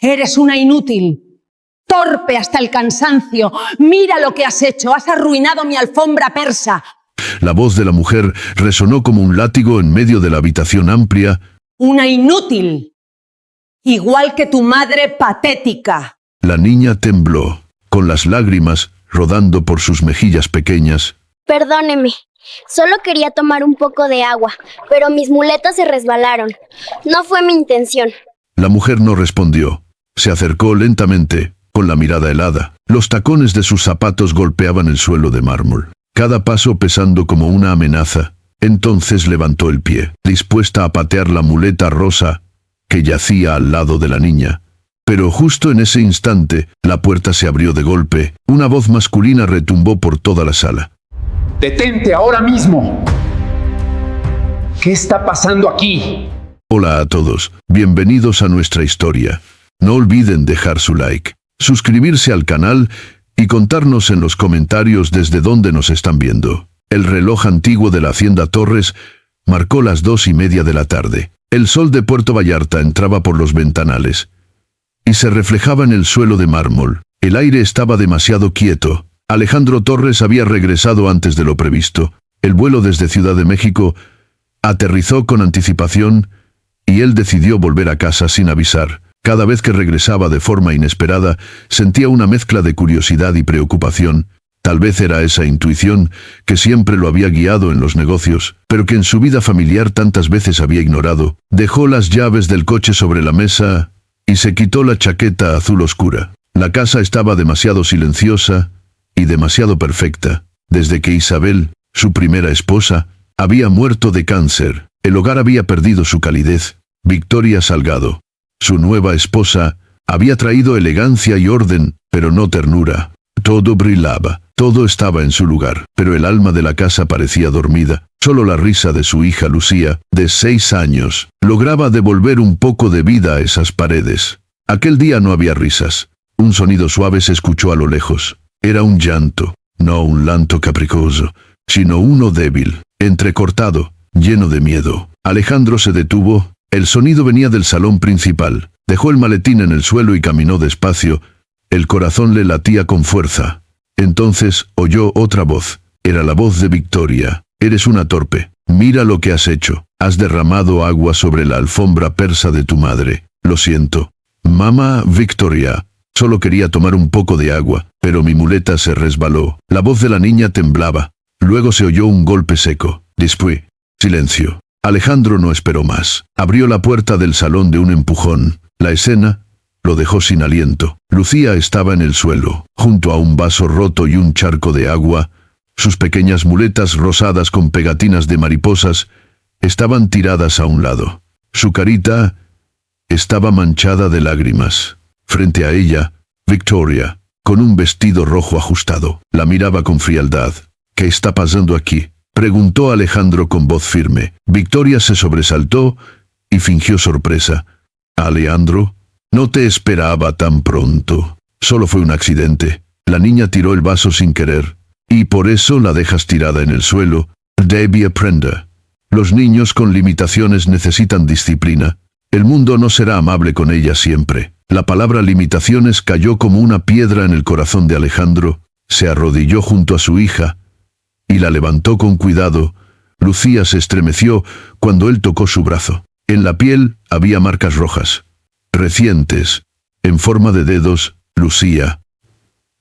Eres una inútil. Torpe hasta el cansancio. Mira lo que has hecho. Has arruinado mi alfombra persa. La voz de la mujer resonó como un látigo en medio de la habitación amplia. Una inútil. Igual que tu madre patética. La niña tembló, con las lágrimas rodando por sus mejillas pequeñas. Perdóneme. Solo quería tomar un poco de agua, pero mis muletas se resbalaron. No fue mi intención. La mujer no respondió. Se acercó lentamente, con la mirada helada. Los tacones de sus zapatos golpeaban el suelo de mármol, cada paso pesando como una amenaza. Entonces levantó el pie, dispuesta a patear la muleta rosa que yacía al lado de la niña. Pero justo en ese instante, la puerta se abrió de golpe. Una voz masculina retumbó por toda la sala. ¡Detente ahora mismo! ¿Qué está pasando aquí? Hola a todos, bienvenidos a nuestra historia. No olviden dejar su like, suscribirse al canal y contarnos en los comentarios desde dónde nos están viendo. El reloj antiguo de la Hacienda Torres marcó las 2:30 de la tarde. El sol de Puerto Vallarta entraba por los ventanales y se reflejaba en el suelo de mármol. El aire estaba demasiado quieto. Alejandro Torres había regresado antes de lo previsto. El vuelo desde Ciudad de México aterrizó con anticipación y él decidió volver a casa sin avisar. Cada vez que regresaba de forma inesperada, sentía una mezcla de curiosidad y preocupación. Tal vez era esa intuición que siempre lo había guiado en los negocios, pero que en su vida familiar tantas veces había ignorado. Dejó las llaves del coche sobre la mesa y se quitó la chaqueta azul oscura. La casa estaba demasiado silenciosa y demasiado perfecta. Desde que Isabel, su primera esposa, había muerto de cáncer, el hogar había perdido su calidez. Victoria Salgado, su nueva esposa, había traído elegancia y orden, pero no ternura. Todo brillaba, todo estaba en su lugar, pero el alma de la casa parecía dormida. Solo la risa de su hija Lucía, de 6 años, lograba devolver un poco de vida a esas paredes. Aquel día no había risas. Un sonido suave se escuchó a lo lejos. Era un llanto, no un llanto caprichoso, sino uno débil, entrecortado, lleno de miedo. Alejandro se detuvo. El sonido venía del salón principal. Dejó el maletín en el suelo y caminó despacio. El corazón le latía con fuerza. Entonces oyó otra voz. Era la voz de Victoria. Eres una torpe. Mira lo que has hecho. Has derramado agua sobre la alfombra persa de tu madre. Lo siento. Mamá, Victoria. Solo quería tomar un poco de agua, pero mi muleta se resbaló. La voz de la niña temblaba. Luego se oyó un golpe seco. Después, silencio. Alejandro no esperó más. Abrió la puerta del salón de un empujón. La escena lo dejó sin aliento. Lucía estaba en el suelo, junto a un vaso roto y un charco de agua. Sus pequeñas muletas rosadas con pegatinas de mariposas estaban tiradas a un lado. Su carita estaba manchada de lágrimas. Frente a ella, Victoria, con un vestido rojo ajustado, la miraba con frialdad. ¿Qué está pasando aquí?, preguntó Alejandro con voz firme. Victoria se sobresaltó y fingió sorpresa. Alejandro, no te esperaba tan pronto. Solo fue un accidente. La niña tiró el vaso sin querer. Y por eso la dejas tirada en el suelo. Debbie aprenda. Los niños con limitaciones necesitan disciplina. El mundo no será amable con ella siempre. La palabra limitaciones cayó como una piedra en el corazón de Alejandro. Se arrodilló junto a su hija y la levantó con cuidado. Lucía se estremeció cuando él tocó su brazo. En la piel había marcas rojas, recientes, en forma de dedos. Lucía.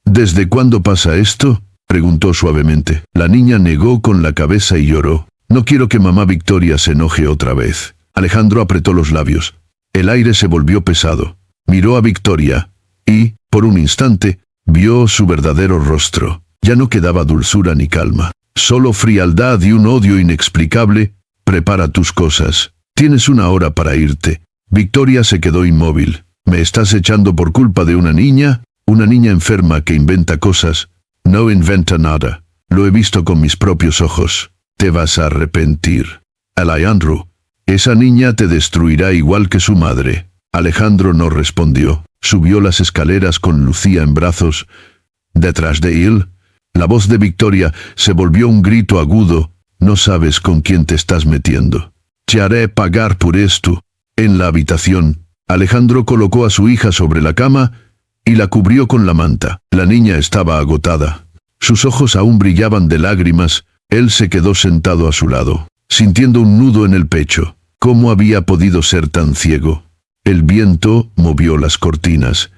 ¿Desde cuándo pasa esto?, preguntó suavemente. La niña negó con la cabeza y lloró. No quiero que mamá Victoria se enoje otra vez. Alejandro apretó los labios. El aire se volvió pesado. Miró a Victoria y, por un instante, vio su verdadero rostro. Ya no quedaba dulzura ni calma, solo frialdad y un odio inexplicable. Prepara tus cosas. Tienes 1 hora para irte. Victoria se quedó inmóvil. ¿Me estás echando por culpa de una niña? Una niña enferma que inventa cosas. No inventa nada. Lo he visto con mis propios ojos. Te vas a arrepentir. Alejandro, esa niña te destruirá igual que su madre. Alejandro no respondió. Subió las escaleras con Lucía en brazos. Detrás de él, la voz de Victoria se volvió un grito agudo. No sabes con quién te estás metiendo. Te haré pagar por esto. En la habitación, Alejandro colocó a su hija sobre la cama y la cubrió con la manta. La niña estaba agotada. Sus ojos aún brillaban de lágrimas. Él se quedó sentado a su lado, sintiendo un nudo en el pecho. ¿Cómo había podido ser tan ciego? El viento movió las cortinas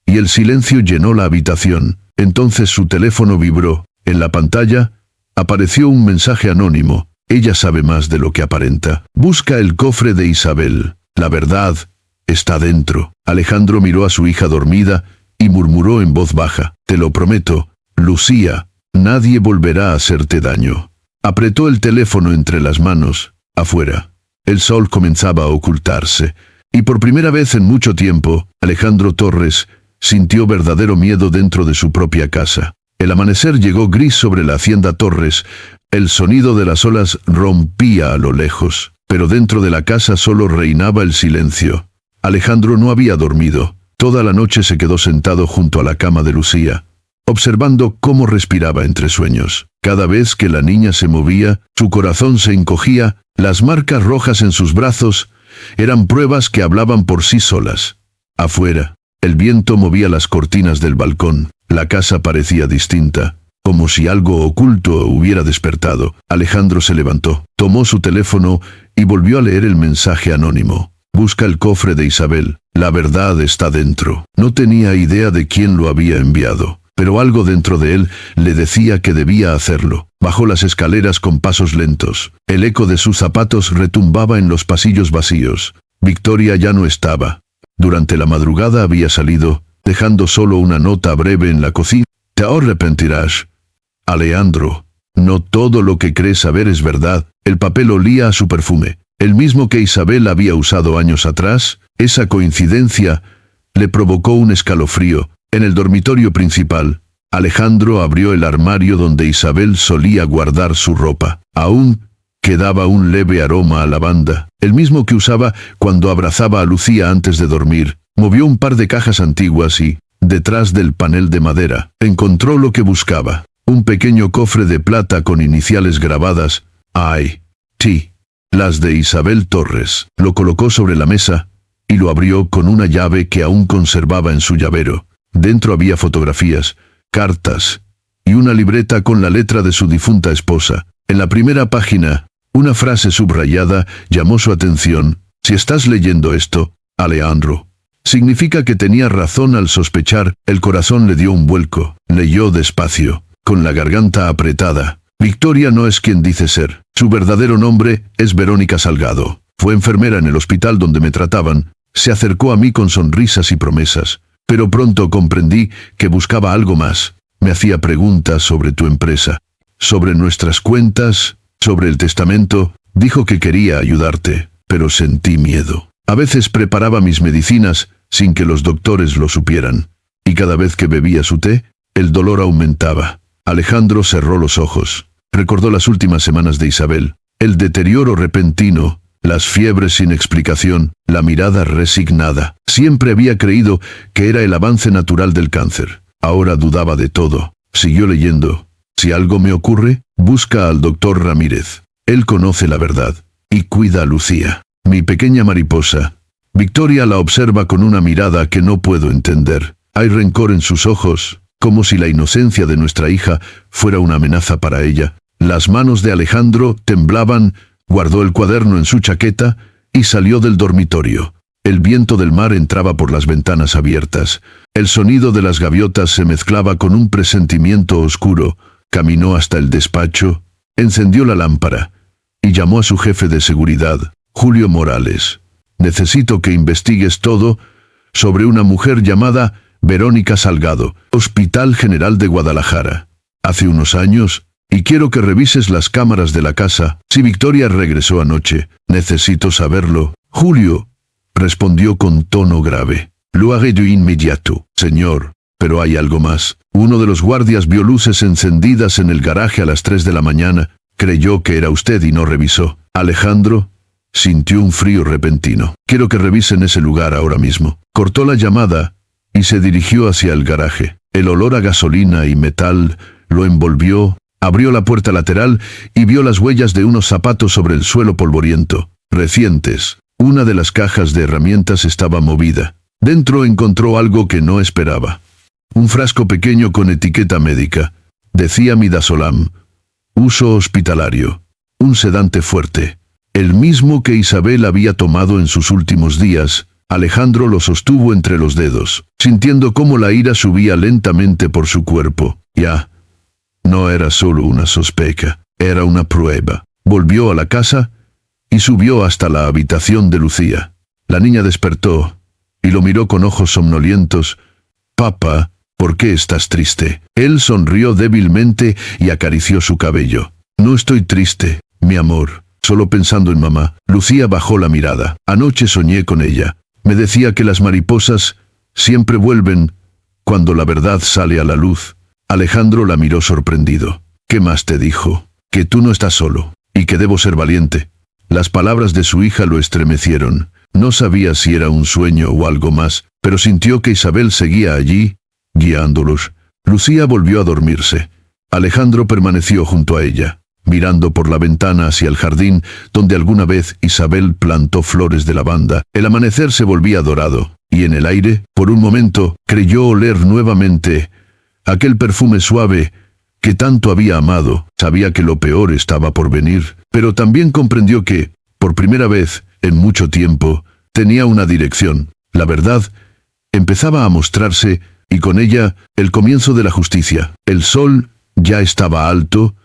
y el silencio llenó la habitación. Entonces su teléfono vibró. En la pantalla apareció un mensaje anónimo. Ella sabe más de lo que aparenta. Busca el cofre de Isabel. La verdad está dentro. Alejandro miró a su hija dormida y murmuró en voz baja: te lo prometo, Lucía, nadie volverá a hacerte daño. Apretó el teléfono entre las manos. Afuera, el sol comenzaba a ocultarse, y por primera vez en mucho tiempo, Alejandro Torres sintió verdadero miedo dentro de su propia casa. El amanecer llegó gris sobre la hacienda Torres. El sonido de las olas rompía a lo lejos, pero dentro de la casa solo reinaba el silencio. Alejandro no había dormido. Toda la noche se quedó sentado junto a la cama de Lucía, observando cómo respiraba entre sueños. Cada vez que la niña se movía, su corazón se encogía. Las marcas rojas en sus brazos eran pruebas que hablaban por sí solas. Afuera, el viento movía las cortinas del balcón. La casa parecía distinta, como si algo oculto hubiera despertado. Alejandro se levantó, tomó su teléfono y volvió a leer el mensaje anónimo. Busca el cofre de Isabel. La verdad está dentro. No tenía idea de quién lo había enviado, pero algo dentro de él le decía que debía hacerlo. Bajó las escaleras con pasos lentos. El eco de sus zapatos retumbaba en los pasillos vacíos. Victoria ya no estaba. Durante la madrugada había salido, dejando solo una nota breve en la cocina. Te arrepentirás, Alejandro. No todo lo que crees saber es verdad. El papel olía a su perfume, el mismo que Isabel había usado años atrás. Esa coincidencia le provocó un escalofrío. En el dormitorio principal, Alejandro abrió el armario donde Isabel solía guardar su ropa. Aún quedaba un leve aroma a lavanda, el mismo que usaba cuando abrazaba a Lucía antes de dormir. Movió un par de cajas antiguas y, detrás del panel de madera, encontró lo que buscaba. Un pequeño cofre de plata con iniciales grabadas, I.T., las de Isabel Torres. Lo colocó sobre la mesa y lo abrió con una llave que aún conservaba en su llavero. Dentro había fotografías, cartas y una libreta con la letra de su difunta esposa. En la primera página, una frase subrayada llamó su atención. Si estás leyendo esto, Alejandro, significa que tenía razón al sospechar. El corazón le dio un vuelco. Leyó despacio, con la garganta apretada. Victoria no es quien dice ser. Su verdadero nombre es Verónica Salgado. Fue enfermera en el hospital donde me trataban. Se acercó a mí con sonrisas y promesas. Pero pronto comprendí que buscaba algo más. Me hacía preguntas sobre tu empresa, sobre nuestras cuentas, sobre el testamento. Dijo que quería ayudarte, pero sentí miedo. A veces preparaba mis medicinas sin que los doctores lo supieran, y cada vez que bebía su té, el dolor aumentaba. Alejandro cerró los ojos. Recordó las últimas semanas de Isabel, el deterioro repentino, las fiebres sin explicación, la mirada resignada. Siempre había creído que era el avance natural del cáncer. Ahora dudaba de todo. Siguió leyendo. Si algo me ocurre, busca al doctor Ramírez. Él conoce la verdad. Y cuida a Lucía. Mi pequeña mariposa. Victoria la observa con una mirada que no puedo entender. Hay rencor en sus ojos, como si la inocencia de nuestra hija fuera una amenaza para ella. Las manos de Alejandro temblaban. Guardó el cuaderno en su chaqueta y salió del dormitorio. El viento del mar entraba por las ventanas abiertas. El sonido de las gaviotas se mezclaba con un presentimiento oscuro. Caminó hasta el despacho, encendió la lámpara y llamó a su jefe de seguridad, Julio Morales. Necesito que investigues todo sobre una mujer llamada Verónica Salgado, Hospital General de Guadalajara. Hace unos años, y quiero que revises las cámaras de la casa. Si Victoria regresó anoche, necesito saberlo. Julio respondió con tono grave. Lo haré de inmediato, señor. Pero hay algo más. Uno de los guardias vio luces encendidas en el garaje a las 3 de la mañana. Creyó que era usted y no revisó. Alejandro sintió un frío repentino. Quiero que revisen ese lugar ahora mismo. Cortó la llamada y se dirigió hacia el garaje. El olor a gasolina y metal lo envolvió. Abrió la puerta lateral y vio las huellas de unos zapatos sobre el suelo polvoriento. Recientes. Una de las cajas de herramientas estaba movida. Dentro encontró algo que no esperaba. Un frasco pequeño con etiqueta médica. Decía midazolam. Uso hospitalario. Un sedante fuerte. El mismo que Isabel había tomado en sus últimos días. Alejandro lo sostuvo entre los dedos, sintiendo cómo la ira subía lentamente por su cuerpo. Ya. No era solo una sospecha, era una prueba. Volvió a la casa y subió hasta la habitación de Lucía. La niña despertó y lo miró con ojos somnolientos. «Papá, ¿por qué estás triste?» Él sonrió débilmente y acarició su cabello. «No estoy triste, mi amor, solo pensando en mamá». Lucía bajó la mirada. «Anoche soñé con ella. Me decía que las mariposas siempre vuelven cuando la verdad sale a la luz». Alejandro la miró sorprendido. «¿Qué más te dijo? Que tú no estás solo, y que debo ser valiente». Las palabras de su hija lo estremecieron. No sabía si era un sueño o algo más, pero sintió que Isabel seguía allí, guiándolos. Lucía volvió a dormirse. Alejandro permaneció junto a ella, mirando por la ventana hacia el jardín, donde alguna vez Isabel plantó flores de lavanda. El amanecer se volvía dorado, y en el aire, por un momento, creyó oler nuevamente aquel perfume suave que tanto había amado. Sabía que lo peor estaba por venir, pero también comprendió que, por primera vez en mucho tiempo, tenía una dirección. La verdad empezaba a mostrarse, y con ella el comienzo de la justicia. El sol ya estaba alto.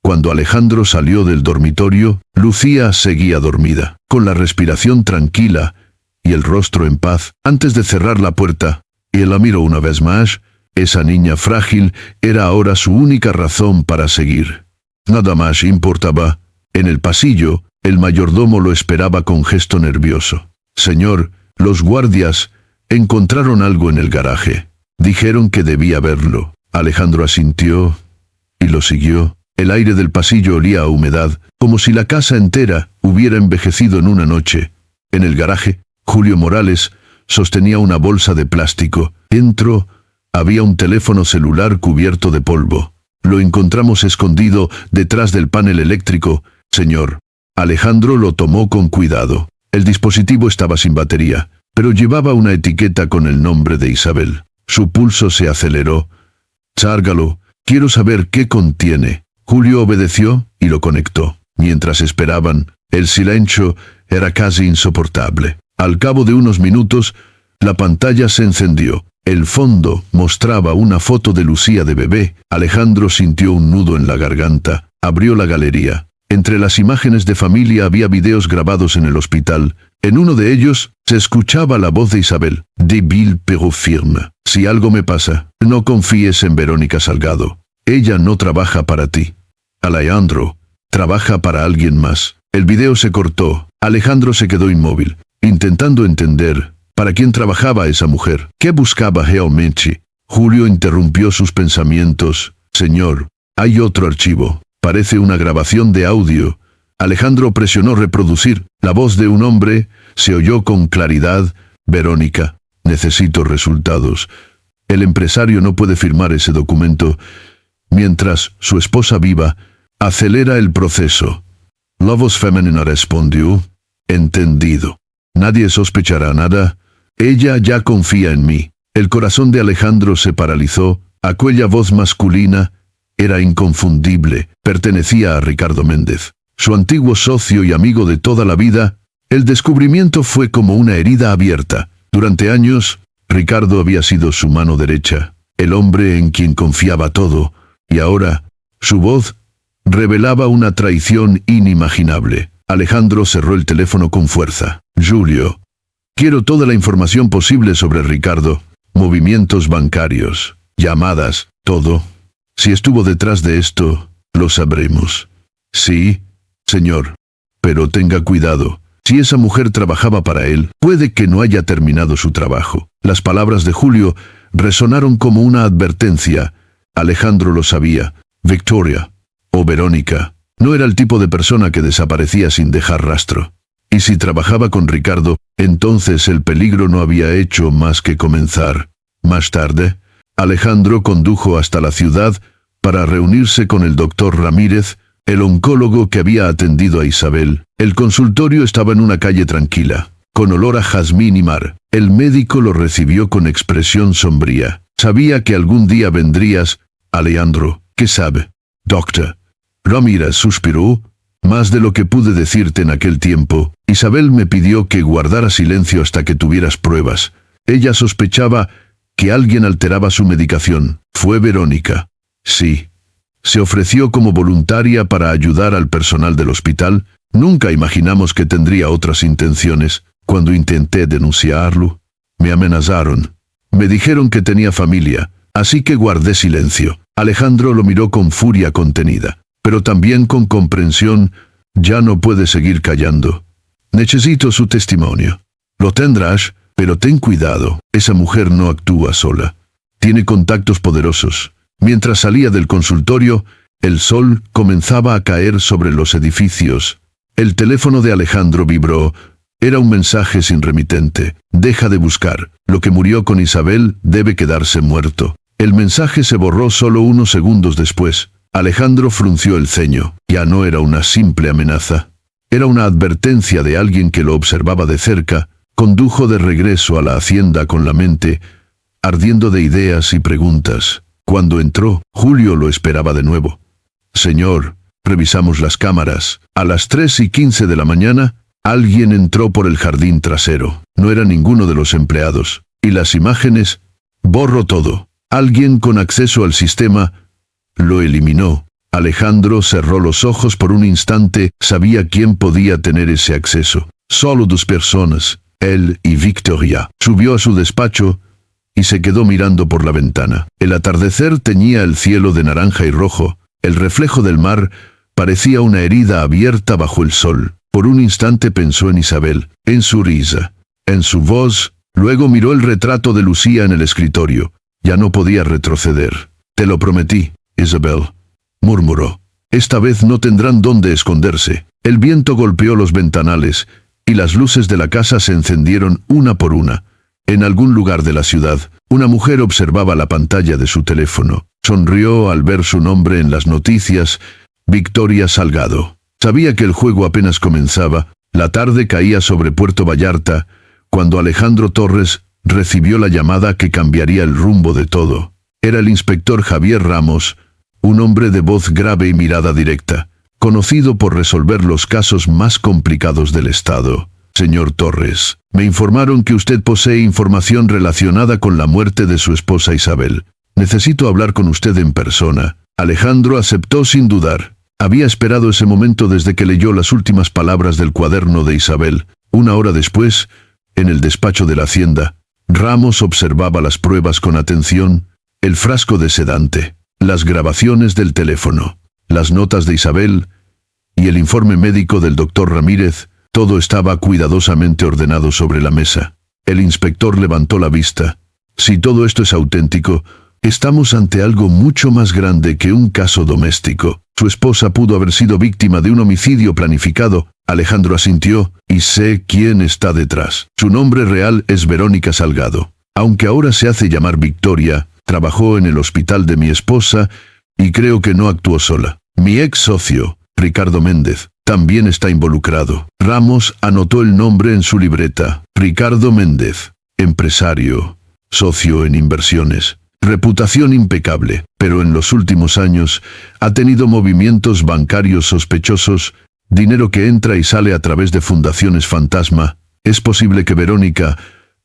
Cuando Alejandro salió del dormitorio, Lucía seguía dormida, con la respiración tranquila y el rostro en paz. Antes de cerrar la puerta, y él la miró una vez más. Esa niña frágil era ahora su única razón para seguir. Nada más importaba. En el pasillo, el mayordomo lo esperaba con gesto nervioso. «Señor, los guardias encontraron algo en el garaje. Dijeron que debía verlo». Alejandro asintió y lo siguió. El aire del pasillo olía a humedad, como si la casa entera hubiera envejecido en una noche. En el garaje, Julio Morales sostenía una bolsa de plástico. Dentro había un teléfono celular cubierto de polvo. «Lo encontramos escondido detrás del panel eléctrico, señor». Alejandro lo tomó con cuidado. El dispositivo estaba sin batería, pero llevaba una etiqueta con el nombre de Isabel. Su pulso se aceleró. «Cárgalo, quiero saber qué contiene». Julio obedeció y lo conectó. Mientras esperaban, el silencio era casi insoportable. Al cabo de unos minutos, la pantalla se encendió. El fondo mostraba una foto de Lucía de bebé. Alejandro sintió un nudo en la garganta. Abrió la galería. Entre las imágenes de familia había videos grabados en el hospital. En uno de ellos se escuchaba la voz de Isabel. «Débil pero firme. Si algo me pasa, no confíes en Verónica Salgado. Ella no trabaja para ti. Alejandro trabaja para alguien más». El video se cortó. Alejandro se quedó inmóvil, intentando entender para quién trabajaba esa mujer. ¿Qué buscaba realmente? Julio interrumpió sus pensamientos. «Señor, hay otro archivo. Parece una grabación de audio». Alejandro presionó reproducir. La voz de un hombre se oyó con claridad. «Verónica, necesito resultados. El empresario no puede firmar ese documento mientras su esposa viva. Acelera el proceso». La voz femenina respondió. «Entendido. Nadie sospechará nada. Ella ya confía en mí». El corazón de Alejandro se paralizó. Aquella voz masculina era inconfundible. Pertenecía a Ricardo Méndez, su antiguo socio y amigo de toda la vida. El descubrimiento fue como una herida abierta. Durante años, Ricardo había sido su mano derecha, el hombre en quien confiaba todo, y ahora, su voz revelaba una traición inimaginable. Alejandro cerró el teléfono con fuerza. «Julio, quiero toda la información posible sobre Ricardo. Movimientos bancarios, llamadas, todo. Si estuvo detrás de esto, lo sabremos». «Sí, señor. Pero tenga cuidado. Si esa mujer trabajaba para él, puede que no haya terminado su trabajo». Las palabras de Julio resonaron como una advertencia. Alejandro lo sabía. Victoria, o Verónica, no era el tipo de persona que desaparecía sin dejar rastro. Y si trabajaba con Ricardo, entonces el peligro no había hecho más que comenzar. Más tarde, Alejandro condujo hasta la ciudad para reunirse con el doctor Ramírez, el oncólogo que había atendido a Isabel. El consultorio estaba en una calle tranquila, con olor a jazmín y mar. El médico lo recibió con expresión sombría. Sabía que algún día vendrías, Alejandro. ¿Qué sabe? Doctor. Ramírez suspiró. Más de lo que pude decirte en aquel tiempo. Isabel me pidió que guardara silencio hasta que tuvieras pruebas. Ella sospechaba que alguien alteraba su medicación. Fue Verónica. Sí. Se ofreció como voluntaria para ayudar al personal del hospital. Nunca imaginamos que tendría otras intenciones. Cuando intenté denunciarlo, me amenazaron. Me dijeron que tenía familia, así que guardé silencio. Alejandro lo miró con furia contenida, pero también con comprensión. Ya no puede seguir callando. Necesito su testimonio. Lo tendrás, pero ten cuidado. Esa mujer no actúa sola. Tiene contactos poderosos. Mientras salía del consultorio, el sol comenzaba a caer sobre los edificios. El teléfono de Alejandro vibró. Era un mensaje sin remitente. Deja de buscar. Lo que murió con Isabel debe quedarse muerto. El mensaje se borró solo unos segundos después. Alejandro frunció el ceño. Ya no era una simple amenaza. Era una advertencia de alguien que lo observaba de cerca. Condujo de regreso a la hacienda con la mente ardiendo de ideas y preguntas. Cuando entró, Julio lo esperaba de nuevo. Señor, revisamos las cámaras. A las 3:15 de la mañana, alguien entró por el jardín trasero. No era ninguno de los empleados. Y las imágenes, borró todo. Alguien con acceso al sistema lo eliminó. Alejandro cerró los ojos por un instante. Sabía quién podía tener ese acceso. Solo dos personas, él y Victoria. Subió a su despacho y se quedó mirando por la ventana. El atardecer teñía el cielo de naranja y rojo. El reflejo del mar parecía una herida abierta bajo el sol. Por un instante pensó en Isabel, en su risa, en su voz. Luego miró el retrato de Lucía en el escritorio. Ya no podía retroceder. Te lo prometí, Isabel, murmuró. Esta vez no tendrán dónde esconderse. El viento golpeó los ventanales y las luces de la casa se encendieron una por una. En algún lugar de la ciudad, una mujer observaba la pantalla de su teléfono. Sonrió al ver su nombre en las noticias. Victoria Salgado. Sabía que el juego apenas comenzaba. La tarde caía sobre Puerto Vallarta, cuando Alejandro Torres recibió la llamada que cambiaría el rumbo de todo. Era el inspector Javier Ramos, un hombre de voz grave y mirada directa, conocido por resolver los casos más complicados del Estado. Señor Torres, me informaron que usted posee información relacionada con la muerte de su esposa Isabel. Necesito hablar con usted en persona. Alejandro aceptó sin dudar. Había esperado ese momento desde que leyó las últimas palabras del cuaderno de Isabel. Una hora después, en el despacho de la hacienda, Ramos observaba las pruebas con atención, el frasco de sedante, las grabaciones del teléfono, las notas de Isabel y el informe médico del doctor Ramírez. Todo estaba cuidadosamente ordenado sobre la mesa. El inspector levantó la vista. Si todo esto es auténtico, estamos ante algo mucho más grande que un caso doméstico. Su esposa pudo haber sido víctima de un homicidio planificado. Alejandro asintió, y sé quién está detrás. Su nombre real es Verónica Salgado. Aunque ahora se hace llamar Victoria, trabajó en el hospital de mi esposa y creo que no actuó sola. Mi ex socio, Ricardo Méndez, también está involucrado. Ramos anotó el nombre en su libreta. Ricardo Méndez, empresario, socio en inversiones. Reputación impecable, pero en los últimos años ha tenido movimientos bancarios sospechosos, dinero que entra y sale a través de fundaciones fantasma. Es posible que Verónica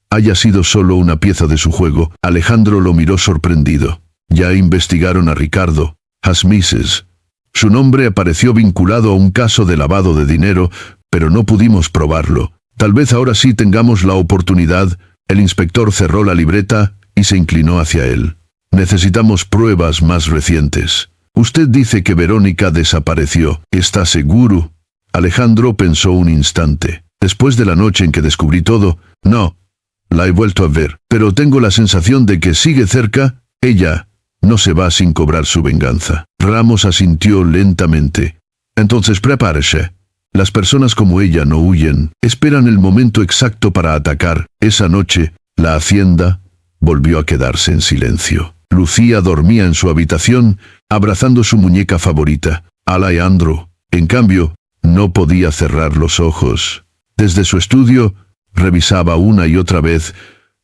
haya sido solo una pieza de su juego. Alejandro lo miró sorprendido. Ya investigaron a Ricardo Hasmises. Su nombre apareció vinculado a un caso de lavado de dinero, pero no pudimos probarlo. Tal vez ahora sí tengamos la oportunidad. El inspector cerró la libreta y se inclinó hacia él. Necesitamos pruebas más recientes. Usted dice que Verónica desapareció. ¿Está seguro? Alejandro pensó un instante. Después de la noche en que descubrí todo, no. La he vuelto a ver, pero tengo la sensación de que sigue cerca. Ella no se va sin cobrar su venganza. Ramos asintió lentamente. Entonces prepárese. Las personas como ella no huyen, esperan el momento exacto para atacar. Esa noche, la hacienda volvió a quedarse en silencio. Lucía dormía en su habitación, abrazando su muñeca favorita. Alejandro, en cambio, no podía cerrar los ojos. Desde su estudio, revisaba una y otra vez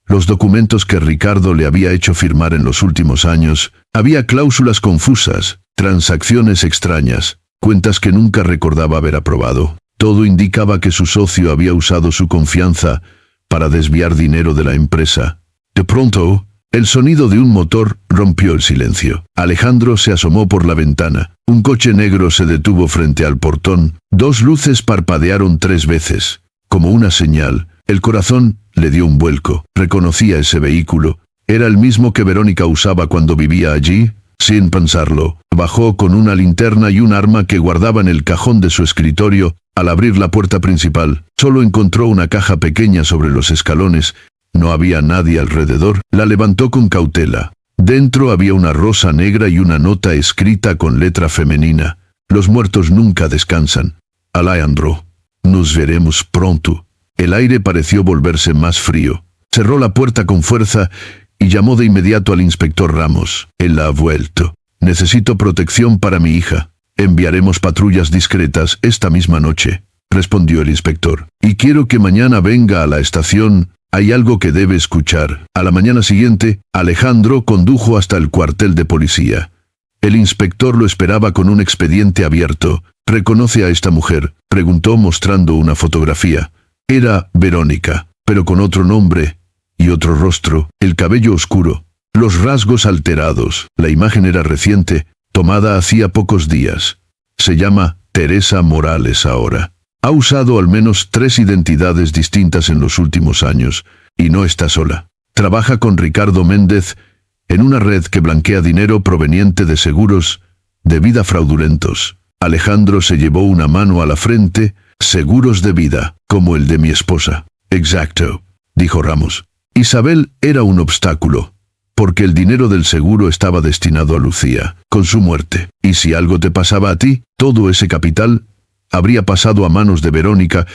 los documentos que Ricardo le había hecho firmar en los últimos años. Había cláusulas confusas, transacciones extrañas, cuentas que nunca recordaba haber aprobado. Todo indicaba que su socio había usado su confianza para desviar dinero de la empresa. De pronto, el sonido de un motor rompió el silencio. Alejandro se asomó por la ventana. Un coche negro se detuvo frente al portón. 2 luces parpadearon 3 veces. Como una señal, el corazón le dio un vuelco. Reconocía ese vehículo. Era el mismo que Verónica usaba cuando vivía allí. Sin pensarlo, bajó con una linterna y un arma que guardaba en el cajón de su escritorio. Al abrir la puerta principal, solo encontró una caja pequeña sobre los escalones. No había nadie alrededor. La levantó con cautela. Dentro había una rosa negra y una nota escrita con letra femenina. Los muertos nunca descansan. Alejandro, nos veremos pronto. El aire pareció volverse más frío. Cerró la puerta con fuerza y llamó de inmediato al inspector Ramos. Él ha vuelto. Necesito protección para mi hija. Enviaremos patrullas discretas esta misma noche, respondió el inspector. Y quiero que mañana venga a la estación. Hay algo que debe escuchar. A la mañana siguiente, Alejandro condujo hasta el cuartel de policía. El inspector lo esperaba con un expediente abierto. ¿Reconoce a esta mujer?, preguntó mostrando una fotografía. Era Verónica, pero con otro nombre y otro rostro, el cabello oscuro, los rasgos alterados. La imagen era reciente, tomada hacía pocos días. Se llama Teresa Morales ahora. Ha usado al menos 3 identidades distintas en los últimos años, y no está sola. Trabaja con Ricardo Méndez en una red que blanquea dinero proveniente de seguros de vida fraudulentos. Alejandro se llevó una mano a la frente. Seguros de vida, como el de mi esposa. Exacto, dijo Ramos. Isabel era un obstáculo, porque el dinero del seguro estaba destinado a Lucía, con su muerte. Y si algo te pasaba a ti, todo ese capital habría pasado a manos de Verónica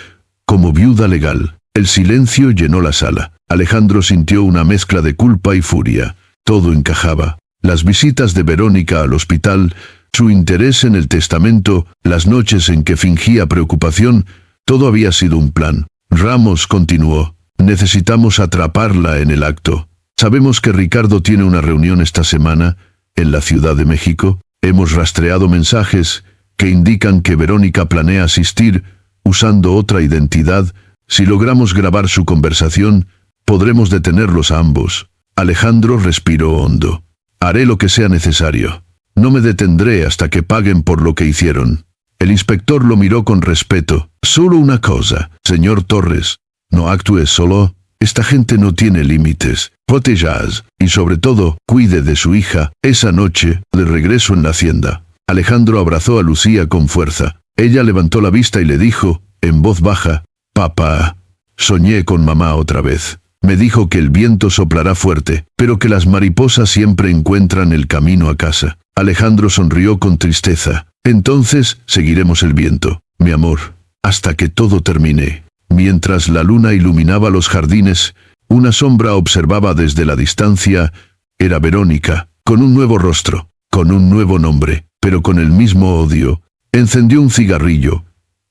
como viuda legal. El silencio llenó la sala. Alejandro sintió una mezcla de culpa y furia. Todo encajaba. Las visitas de Verónica al hospital, su interés en el testamento, las noches en que fingía preocupación, todo había sido un plan. Ramos continuó. Necesitamos atraparla en el acto. Sabemos que Ricardo tiene una reunión esta semana en la Ciudad de México. Hemos rastreado mensajes que indican que Verónica planea asistir usando otra identidad. Si logramos grabar su conversación, podremos detenerlos a ambos. Alejandro respiró hondo. Haré lo que sea necesario. No me detendré hasta que paguen por lo que hicieron. El inspector lo miró con respeto. Solo una cosa, señor Torres. No actúe solo. Esta gente no tiene límites. Protégeas, y sobre todo, cuide de su hija. Esa noche, de regreso en la hacienda, Alejandro abrazó a Lucía con fuerza. Ella levantó la vista y le dijo, en voz baja, «Papá, soñé con mamá otra vez. Me dijo que el viento soplará fuerte, pero que las mariposas siempre encuentran el camino a casa». Alejandro sonrió con tristeza. «Entonces, seguiremos el viento, mi amor, hasta que todo termine». Mientras la luna iluminaba los jardines, una sombra observaba desde la distancia. Era Verónica, con un nuevo rostro, con un nuevo nombre, pero con el mismo odio. Encendió un cigarrillo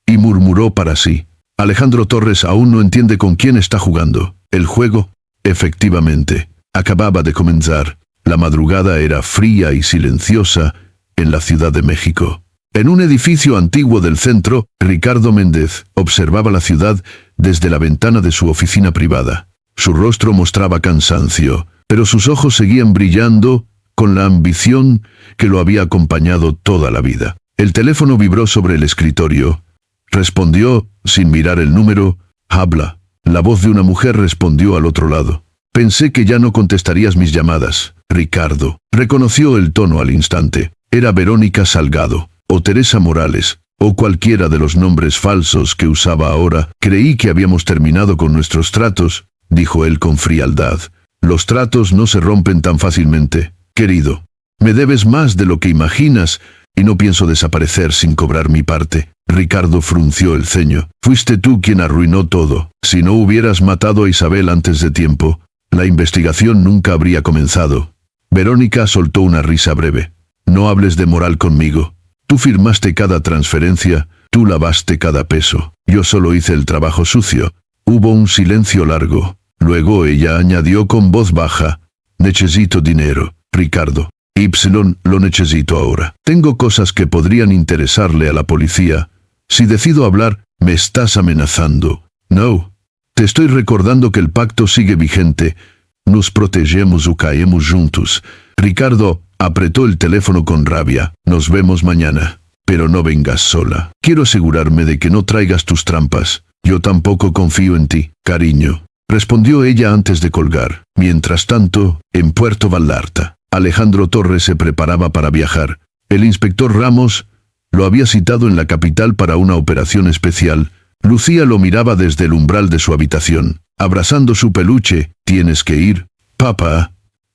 y murmuró para sí. Alejandro Torres aún no entiende con quién está jugando. El juego, efectivamente, acababa de comenzar. La madrugada era fría y silenciosa en la Ciudad de México. En un edificio antiguo del centro, Ricardo Méndez observaba la ciudad desde la ventana de su oficina privada. Su rostro mostraba cansancio, pero sus ojos seguían brillando con la ambición que lo había acompañado toda la vida. El teléfono vibró sobre el escritorio. Respondió, sin mirar el número, «Habla». La voz de una mujer respondió al otro lado. «Pensé que ya no contestarías mis llamadas, Ricardo». Reconoció el tono al instante. Era Verónica Salgado, o Teresa Morales, o cualquiera de los nombres falsos que usaba ahora. «Creí que habíamos terminado con nuestros tratos», dijo él con frialdad. «Los tratos no se rompen tan fácilmente, querido. Me debes más de lo que imaginas, y no pienso desaparecer sin cobrar mi parte». Ricardo frunció el ceño. «Fuiste tú quien arruinó todo. Si no hubieras matado a Isabel antes de tiempo, la investigación nunca habría comenzado». Verónica soltó una risa breve. «No hables de moral conmigo. Tú firmaste cada transferencia, tú lavaste cada peso. Yo solo hice el trabajo sucio. Hubo un silencio largo. Luego ella añadió con voz baja, necesito dinero, Ricardo. Y lo necesito ahora. Tengo cosas que podrían interesarle a la policía. Si decido hablar, me estás amenazando. No. Te estoy recordando que el pacto sigue vigente. Nos protegemos o caemos juntos. Ricardo apretó el teléfono con rabia. Nos vemos mañana. Pero no vengas sola. Quiero asegurarme de que no traigas tus trampas. Yo tampoco confío en ti, cariño. Respondió ella antes de colgar. Mientras tanto, en Puerto Vallarta, Alejandro Torres se preparaba para viajar. El inspector Ramos lo había citado en la capital para una operación especial. Lucía lo miraba desde el umbral de su habitación, abrazando su peluche. ¿Tienes que ir, papá?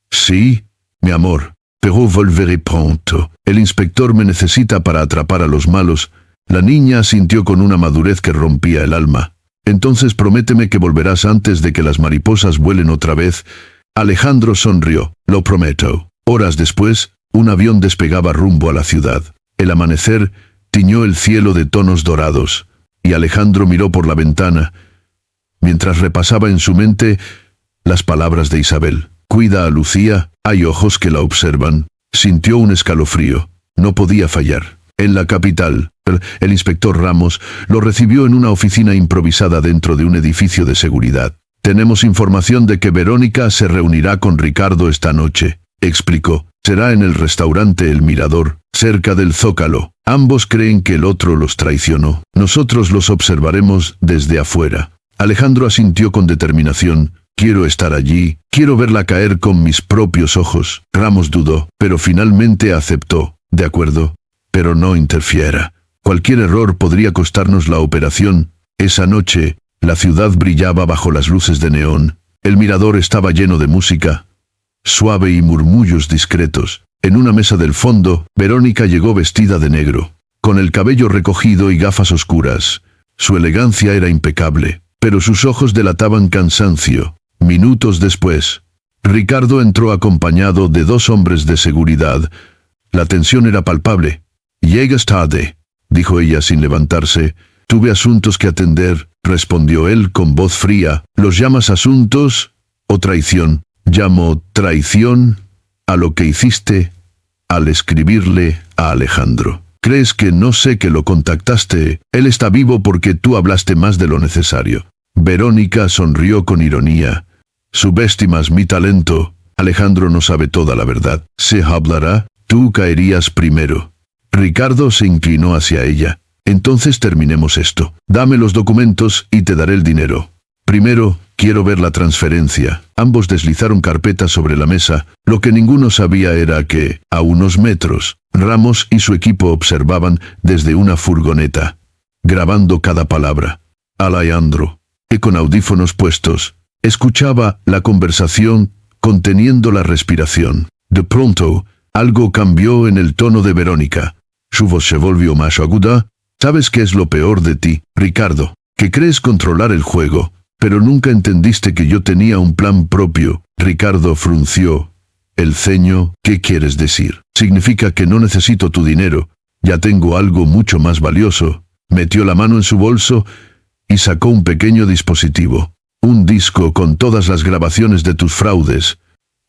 Sí, mi amor, pero volveré pronto. El inspector me necesita para atrapar a los malos. La niña sintió con una madurez que rompía el alma. Entonces prométeme que volverás antes de que las mariposas vuelen otra vez. Alejandro sonrió. Lo prometo. Horas después, un avión despegaba rumbo a la ciudad. El amanecer tiñó el cielo de tonos dorados, y Alejandro miró por la ventana, mientras repasaba en su mente las palabras de Isabel. Cuida a Lucía, hay ojos que la observan. Sintió un escalofrío. No podía fallar. En la capital, el inspector Ramos lo recibió en una oficina improvisada dentro de un edificio de seguridad. Tenemos información de que Verónica se reunirá con Ricardo esta noche, explicó. Será en el restaurante El Mirador, cerca del Zócalo. Ambos creen que el otro los traicionó. Nosotros los observaremos desde afuera. Alejandro asintió con determinación. Quiero estar allí, quiero verla caer con mis propios ojos. Ramos dudó, pero finalmente aceptó. De acuerdo, pero no interfiera. Cualquier error podría costarnos la operación. Esa noche, la ciudad brillaba bajo las luces de neón. El mirador estaba lleno de música suave y murmullos discretos. En una mesa del fondo, Verónica llegó vestida de negro, con el cabello recogido y gafas oscuras. Su elegancia era impecable, pero sus ojos delataban cansancio. Minutos después, Ricardo entró acompañado de 2 hombres de seguridad. La tensión era palpable. «Llegas tarde», dijo ella sin levantarse. «Tuve asuntos que atender», respondió él con voz fría. «¿Los llamas asuntos o traición?» «Llamo traición a lo que hiciste al escribirle a Alejandro. ¿Crees que no sé que lo contactaste? Él está vivo porque tú hablaste más de lo necesario». Verónica sonrió con ironía. «Subestimas mi talento. Alejandro no sabe toda la verdad. Se hablará, tú caerías primero». Ricardo se inclinó hacia ella. «Entonces terminemos esto. Dame los documentos y te daré el dinero. Primero, quiero ver la transferencia». Ambos deslizaron carpetas sobre la mesa. Lo que ninguno sabía era que, a unos metros, Ramos y su equipo observaban desde una furgoneta, grabando cada palabra. Alejandro, que con audífonos puestos, escuchaba la conversación conteniendo la respiración. De pronto, algo cambió en el tono de Verónica. Su voz se volvió más aguda. «¿Sabes qué es lo peor de ti, Ricardo? Que crees controlar el juego, pero nunca entendiste que yo tenía un plan propio». Ricardo frunció el ceño. «¿Qué quieres decir?» «Significa que no necesito tu dinero. Ya tengo algo mucho más valioso». Metió la mano en su bolso y sacó un pequeño dispositivo. Un disco con todas las grabaciones de tus fraudes.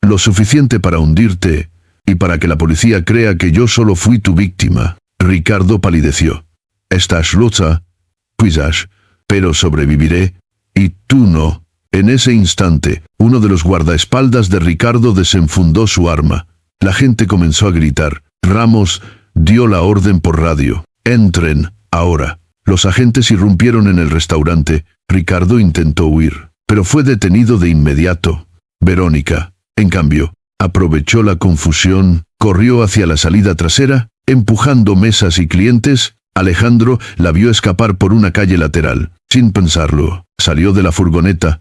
Lo suficiente para hundirte y para que la policía crea que yo solo fui tu víctima. Ricardo palideció. «Estás loca, quizás, pero sobreviviré, y tú no». En ese instante, uno de los guardaespaldas de Ricardo desenfundó su arma. La gente comenzó a gritar. Ramos dio la orden por radio. «Entren, ahora». Los agentes irrumpieron en el restaurante. Ricardo intentó huir, pero fue detenido de inmediato. Verónica, en cambio, aprovechó la confusión, corrió hacia la salida trasera, empujando mesas y clientes. Alejandro la vio escapar por una calle lateral. Sin pensarlo, salió de la furgoneta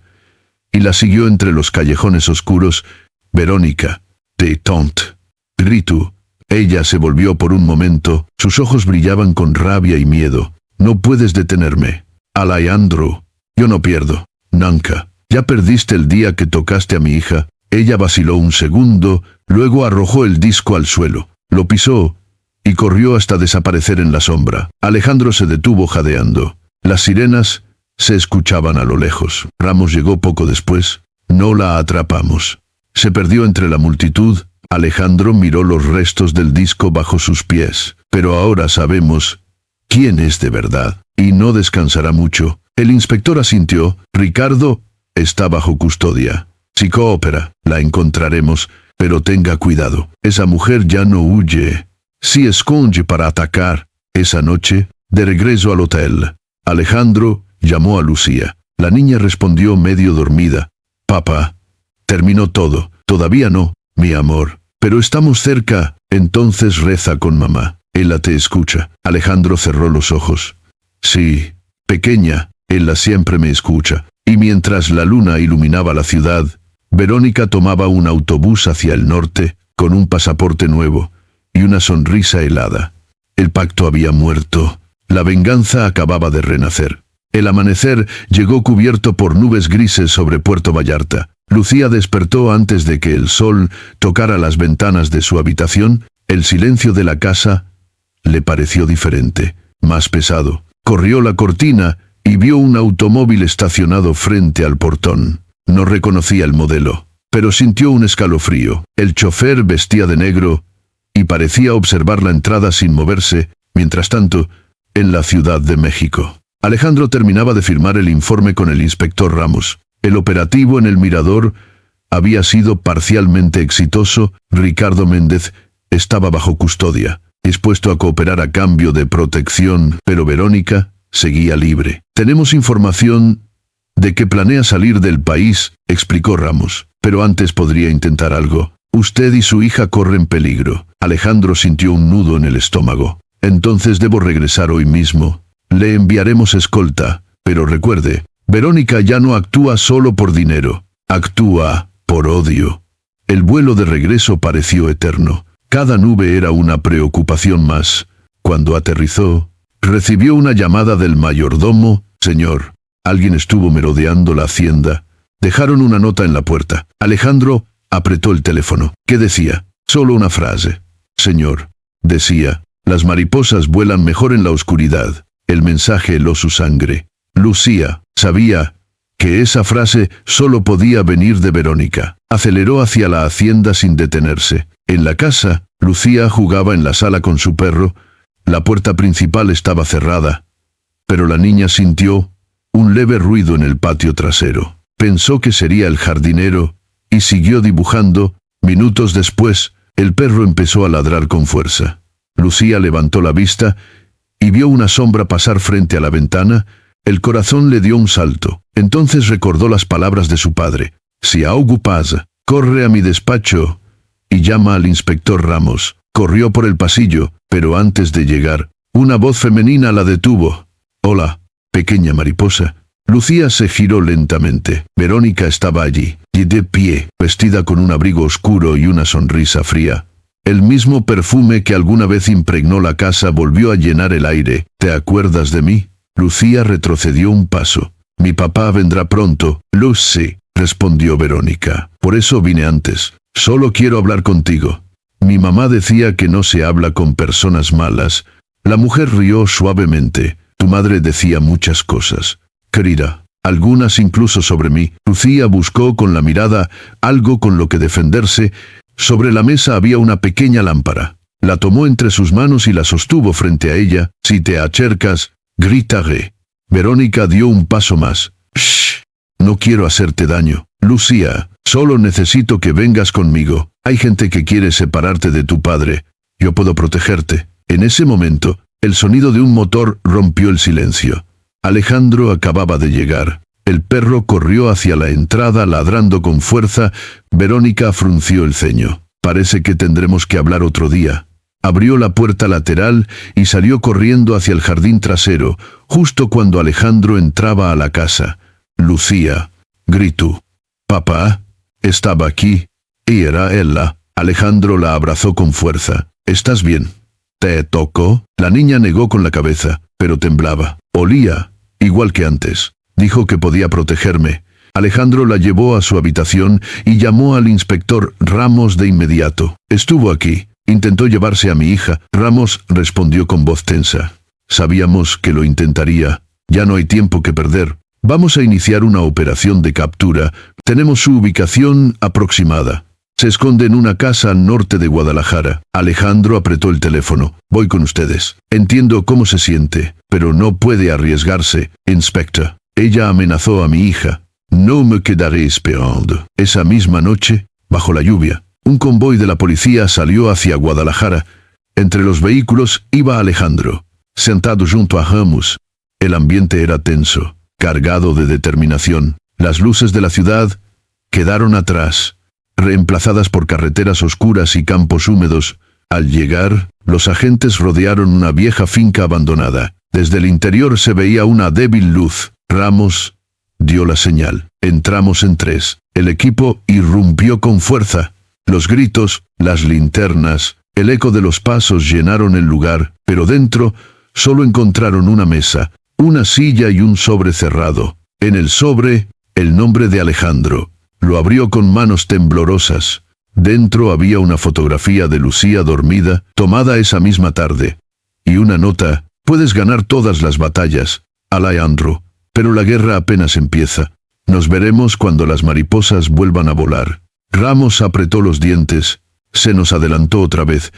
y la siguió entre los callejones oscuros. «Verónica, détente», gritó. Ella se volvió por un momento, sus ojos brillaban con rabia y miedo. «No puedes detenerme, Alejandro. Yo no pierdo, nunca. Ya perdiste el día que tocaste a mi hija». Ella vaciló un segundo, luego arrojó el disco al suelo. Lo pisó y corrió hasta desaparecer en la sombra. Alejandro se detuvo jadeando. Las sirenas se escuchaban a lo lejos. Ramos llegó poco después. No la atrapamos. Se perdió entre la multitud. Alejandro miró los restos del disco bajo sus pies. Pero ahora sabemos quién es de verdad. Y no descansará mucho. El inspector asintió. Ricardo está bajo custodia. Si coopera, la encontraremos, pero tenga cuidado. Esa mujer ya no huye. Se esconde para atacar. Esa noche, de regreso al hotel, Alejandro llamó a Lucía. La niña respondió medio dormida. Papá, terminó todo. Todavía no, mi amor. Pero estamos cerca. Entonces reza con mamá. Ella te escucha. Alejandro cerró los ojos. Sí, pequeña, ella siempre me escucha. Y mientras la luna iluminaba la ciudad, Verónica tomaba un autobús hacia el norte, con un pasaporte nuevo y una sonrisa helada. El pacto había muerto. La venganza acababa de renacer. El amanecer llegó cubierto por nubes grises sobre Puerto Vallarta. Lucía despertó antes de que el sol tocara las ventanas de su habitación. El silencio de la casa le pareció diferente, más pesado. Corrió la cortina y vio un automóvil estacionado frente al portón. No reconocía el modelo, pero sintió un escalofrío. El chofer vestía de negro y parecía observar la entrada sin moverse. Mientras tanto, en la Ciudad de México, Alejandro terminaba de firmar el informe con el inspector Ramos. El operativo en el Mirador había sido parcialmente exitoso. Ricardo Méndez estaba bajo custodia, dispuesto a cooperar a cambio de protección, pero Verónica seguía libre. Tenemos información de que planea salir del país, explicó Ramos. Pero antes podría intentar algo. Usted y su hija corren peligro. Alejandro sintió un nudo en el estómago. Entonces debo regresar hoy mismo. Le enviaremos escolta. Pero recuerde, Verónica ya no actúa solo por dinero. Actúa por odio. El vuelo de regreso pareció eterno. Cada nube era una preocupación más. Cuando aterrizó, recibió una llamada del mayordomo. Señor, alguien estuvo merodeando la hacienda. Dejaron una nota en la puerta. Alejandro apretó el teléfono. ¿Qué decía? Solo una frase. Señor, decía, las mariposas vuelan mejor en la oscuridad. El mensaje heló su sangre. Lucía sabía que esa frase solo podía venir de Verónica. Aceleró hacia la hacienda sin detenerse. En la casa, Lucía jugaba en la sala con su perro. La puerta principal estaba cerrada, pero la niña sintió un leve ruido en el patio trasero. Pensó que sería el jardinero y siguió dibujando. Minutos después, el perro empezó a ladrar con fuerza. Lucía levantó la vista y vio una sombra pasar frente a la ventana. El corazón le dio un salto. Entonces recordó las palabras de su padre. Si algo pasa, corre a mi despacho y llama al inspector Ramos. Corrió por el pasillo, pero antes de llegar, una voz femenina la detuvo. Hola, pequeña mariposa. Lucía se giró lentamente. Verónica estaba allí, y de pie, vestida con un abrigo oscuro y una sonrisa fría. El mismo perfume que alguna vez impregnó la casa volvió a llenar el aire. ¿Te acuerdas de mí? Lucía retrocedió un paso. Mi papá vendrá pronto. Lucy, respondió Verónica. Por eso vine antes. Solo quiero hablar contigo. Mi mamá decía que no se habla con personas malas. La mujer rió suavemente. Tu madre decía muchas cosas, querida, algunas incluso sobre mí. Lucía buscó con la mirada algo con lo que defenderse. Sobre la mesa había una pequeña lámpara. La tomó entre sus manos y la sostuvo frente a ella. Si te acercas, gritaré. Verónica dio un paso más. Shh, no quiero hacerte daño. Lucía, solo necesito que vengas conmigo. Hay gente que quiere separarte de tu padre. Yo puedo protegerte. En ese momento, el sonido de un motor rompió el silencio. Alejandro acababa de llegar. El perro corrió hacia la entrada ladrando con fuerza. Verónica frunció el ceño. Parece que tendremos que hablar otro día. Abrió la puerta lateral y salió corriendo hacia el jardín trasero, justo cuando Alejandro entraba a la casa. Lucía gritó. Papá estaba aquí. Y era ella. Alejandro la abrazó con fuerza. ¿Estás bien? ¿Te tocó? La niña negó con la cabeza, pero temblaba. Olía igual que antes. Dijo que podía protegerme. Alejandro la llevó a su habitación y llamó al inspector Ramos de inmediato. Estuvo aquí Intentó llevarse a mi hija. Ramos respondió con voz tensa. Sabíamos que lo intentaría. Ya no hay tiempo que perder. Vamos a iniciar una operación de captura. Tenemos su ubicación aproximada. Se esconde en una casa al norte de Guadalajara. Alejandro apretó el teléfono. Voy con ustedes. Entiendo cómo se siente, pero no puede arriesgarse, inspector. Ella amenazó a mi hija. No me quedaré esperando. Esa misma noche, bajo la lluvia, un convoy de la policía salió hacia Guadalajara. Entre los vehículos iba Alejandro, sentado junto a Ramos. El ambiente era tenso, cargado de determinación. Las luces de la ciudad quedaron atrás, reemplazadas por carreteras oscuras y campos húmedos. Al llegar, los agentes rodearon una vieja finca abandonada. Desde el interior se veía una débil luz. Ramos dio la señal. Entramos en 3. El equipo irrumpió con fuerza. Los gritos, las linternas, el eco de los pasos llenaron el lugar, pero dentro solo encontraron una mesa, una silla y un sobre cerrado. En el sobre, el nombre de Alejandro. Lo abrió con manos temblorosas. Dentro había una fotografía de Lucía dormida, tomada esa misma tarde. Y una nota: puedes ganar todas las batallas, Alejandro, pero la guerra apenas empieza. Nos veremos cuando las mariposas vuelvan a volar. Ramos apretó los dientes. Se nos adelantó otra vez.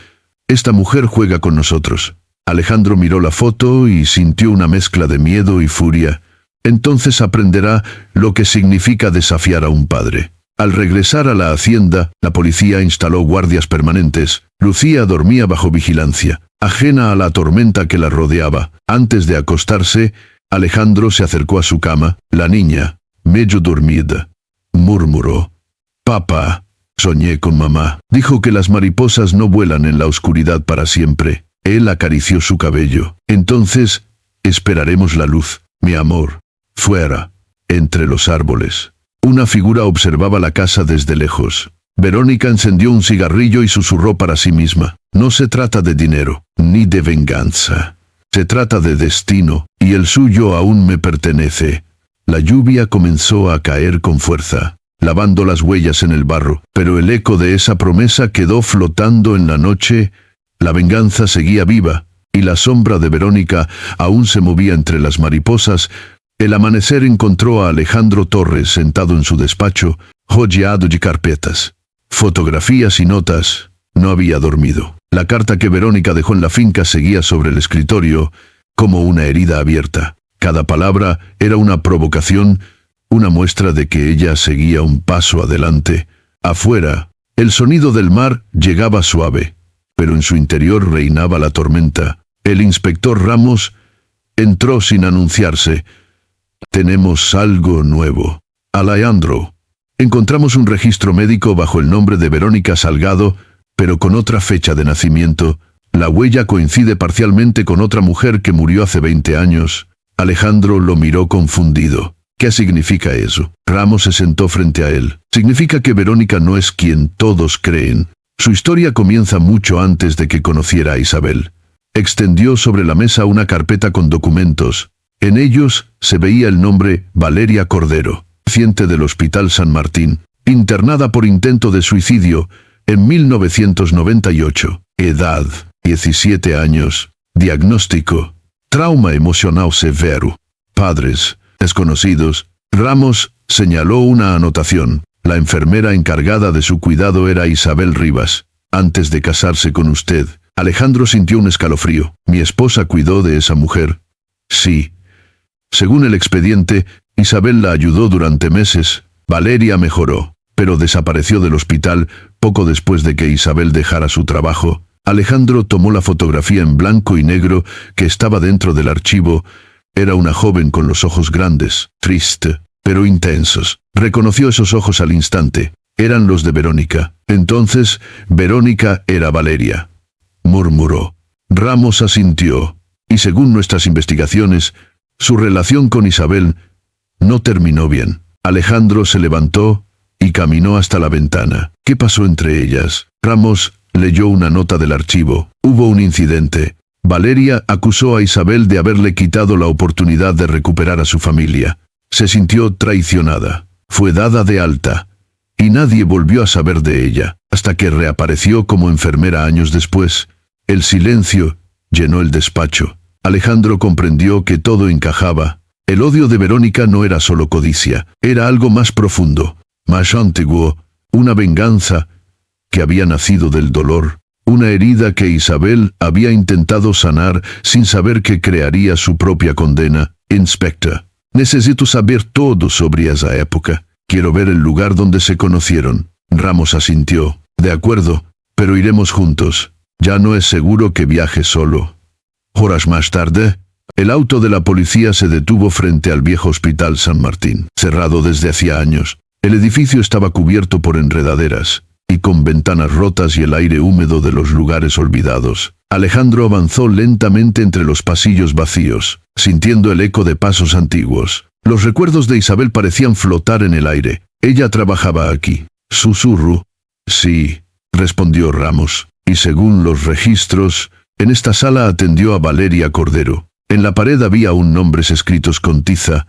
Esta mujer juega con nosotros. Alejandro miró la foto y sintió una mezcla de miedo y furia. Entonces aprenderá lo que significa desafiar a un padre. Al regresar a la hacienda, la policía instaló guardias permanentes. Lucía dormía bajo vigilancia, ajena a la tormenta que la rodeaba. Antes de acostarse, Alejandro se acercó a su cama. La niña, medio dormida, murmuró: «Papá, soñé con mamá. Dijo que las mariposas no vuelan en la oscuridad para siempre». Él acarició su cabello. «Entonces, esperaremos la luz, mi amor». Fuera, entre los árboles, una figura observaba la casa desde lejos. Verónica encendió un cigarrillo y susurró para sí misma: «No se trata de dinero, ni de venganza. Se trata de destino, y el suyo aún me pertenece». La lluvia comenzó a caer con fuerza, lavando las huellas en el barro, pero el eco de esa promesa quedó flotando en la noche. La venganza seguía viva, y la sombra de Verónica aún se movía entre las mariposas. El amanecer encontró a Alejandro Torres sentado en su despacho, rodeado de carpetas, fotografías y notas. No había dormido. La carta que Verónica dejó en la finca seguía sobre el escritorio, como una herida abierta. Cada palabra era una provocación, una muestra de que ella seguía un paso adelante. Afuera, el sonido del mar llegaba suave, pero en su interior reinaba la tormenta. El inspector Ramos entró sin anunciarse. «Tenemos algo nuevo, Alejandro. Encontramos un registro médico bajo el nombre de Verónica Salgado, pero con otra fecha de nacimiento. La huella coincide parcialmente con otra mujer que murió hace 20 años». Alejandro lo miró confundido. «¿Qué significa eso?». Ramos se sentó frente a él. «Significa que Verónica no es quien todos creen. Su historia comienza mucho antes de que conociera a Isabel». Extendió sobre la mesa una carpeta con documentos. En ellos se veía el nombre Valeria Cordero, paciente del Hospital San Martín, internada por intento de suicidio en 1998. Edad, 17 años. Diagnóstico: trauma emocional severo. Padres, desconocidos. Ramos señaló una anotación. La enfermera encargada de su cuidado era Isabel Rivas. «Antes de casarse con usted». Alejandro sintió un escalofrío. «¿Mi esposa cuidó de esa mujer?». «Sí». Según el expediente, Isabel la ayudó durante meses. Valeria mejoró, pero desapareció del hospital poco después de que Isabel dejara su trabajo. Alejandro tomó la fotografía en blanco y negro que estaba dentro del archivo. Era una joven con los ojos grandes, triste, pero intensos. Reconoció esos ojos al instante. Eran los de Verónica. Entonces, Verónica era Valeria, murmuró. Ramos asintió, y según nuestras investigaciones, su relación con Isabel no terminó bien. Alejandro se levantó y caminó hasta la ventana. ¿Qué pasó entre ellas? Ramos leyó una nota del archivo. Hubo un incidente. Valeria acusó a Isabel de haberle quitado la oportunidad de recuperar a su familia. Se sintió traicionada. Fue dada de alta. y nadie volvió a saber de ella, hasta que reapareció como enfermera años después. El silencio llenó el despacho. Alejandro comprendió que todo encajaba. El odio de Verónica no era solo codicia, era algo más profundo, más antiguo, una venganza que había nacido del dolor, una herida que Isabel había intentado sanar sin saber que crearía su propia condena. Inspector, necesito saber todo sobre esa época. Quiero ver el lugar donde se conocieron. Ramos asintió. De acuerdo, pero iremos juntos. Ya no es seguro que viaje solo. Horas más tarde, el auto de la policía se detuvo frente al viejo Hospital San Martín, cerrado desde hacía años. El edificio estaba cubierto por enredaderas y con ventanas rotas y el aire húmedo de los lugares olvidados. Alejandro avanzó lentamente entre los pasillos vacíos, sintiendo el eco de pasos antiguos. Los recuerdos de Isabel parecían flotar en el aire. Ella trabajaba aquí. Susurro. Sí, respondió Ramos. Y según los registros, en esta sala atendió a Valeria Cordero. En la pared había aún nombres escritos con tiza.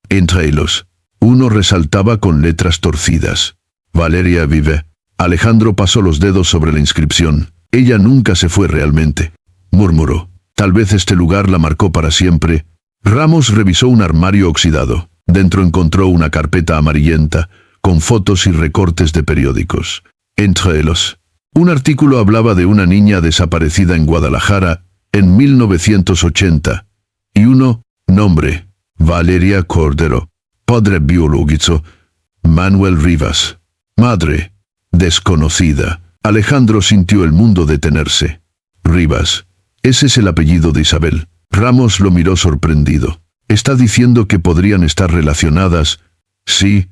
Entre ellos, uno resaltaba con letras torcidas. Valeria vive. Alejandro pasó los dedos sobre la inscripción. Ella nunca se fue realmente. Murmuró. Tal vez este lugar la marcó para siempre. Ramos revisó un armario oxidado. Dentro encontró una carpeta amarillenta, con fotos y recortes de periódicos. Entre ellos, un artículo hablaba de una niña desaparecida en Guadalajara en 1980. Y uno, nombre, Valeria Cordero. Padre biológico, Manuel Rivas. Madre, desconocida. Alejandro sintió el mundo detenerse. Rivas. Ese es el apellido de Isabel. Ramos lo miró sorprendido. ¿Está diciendo que podrían estar relacionadas? Sí.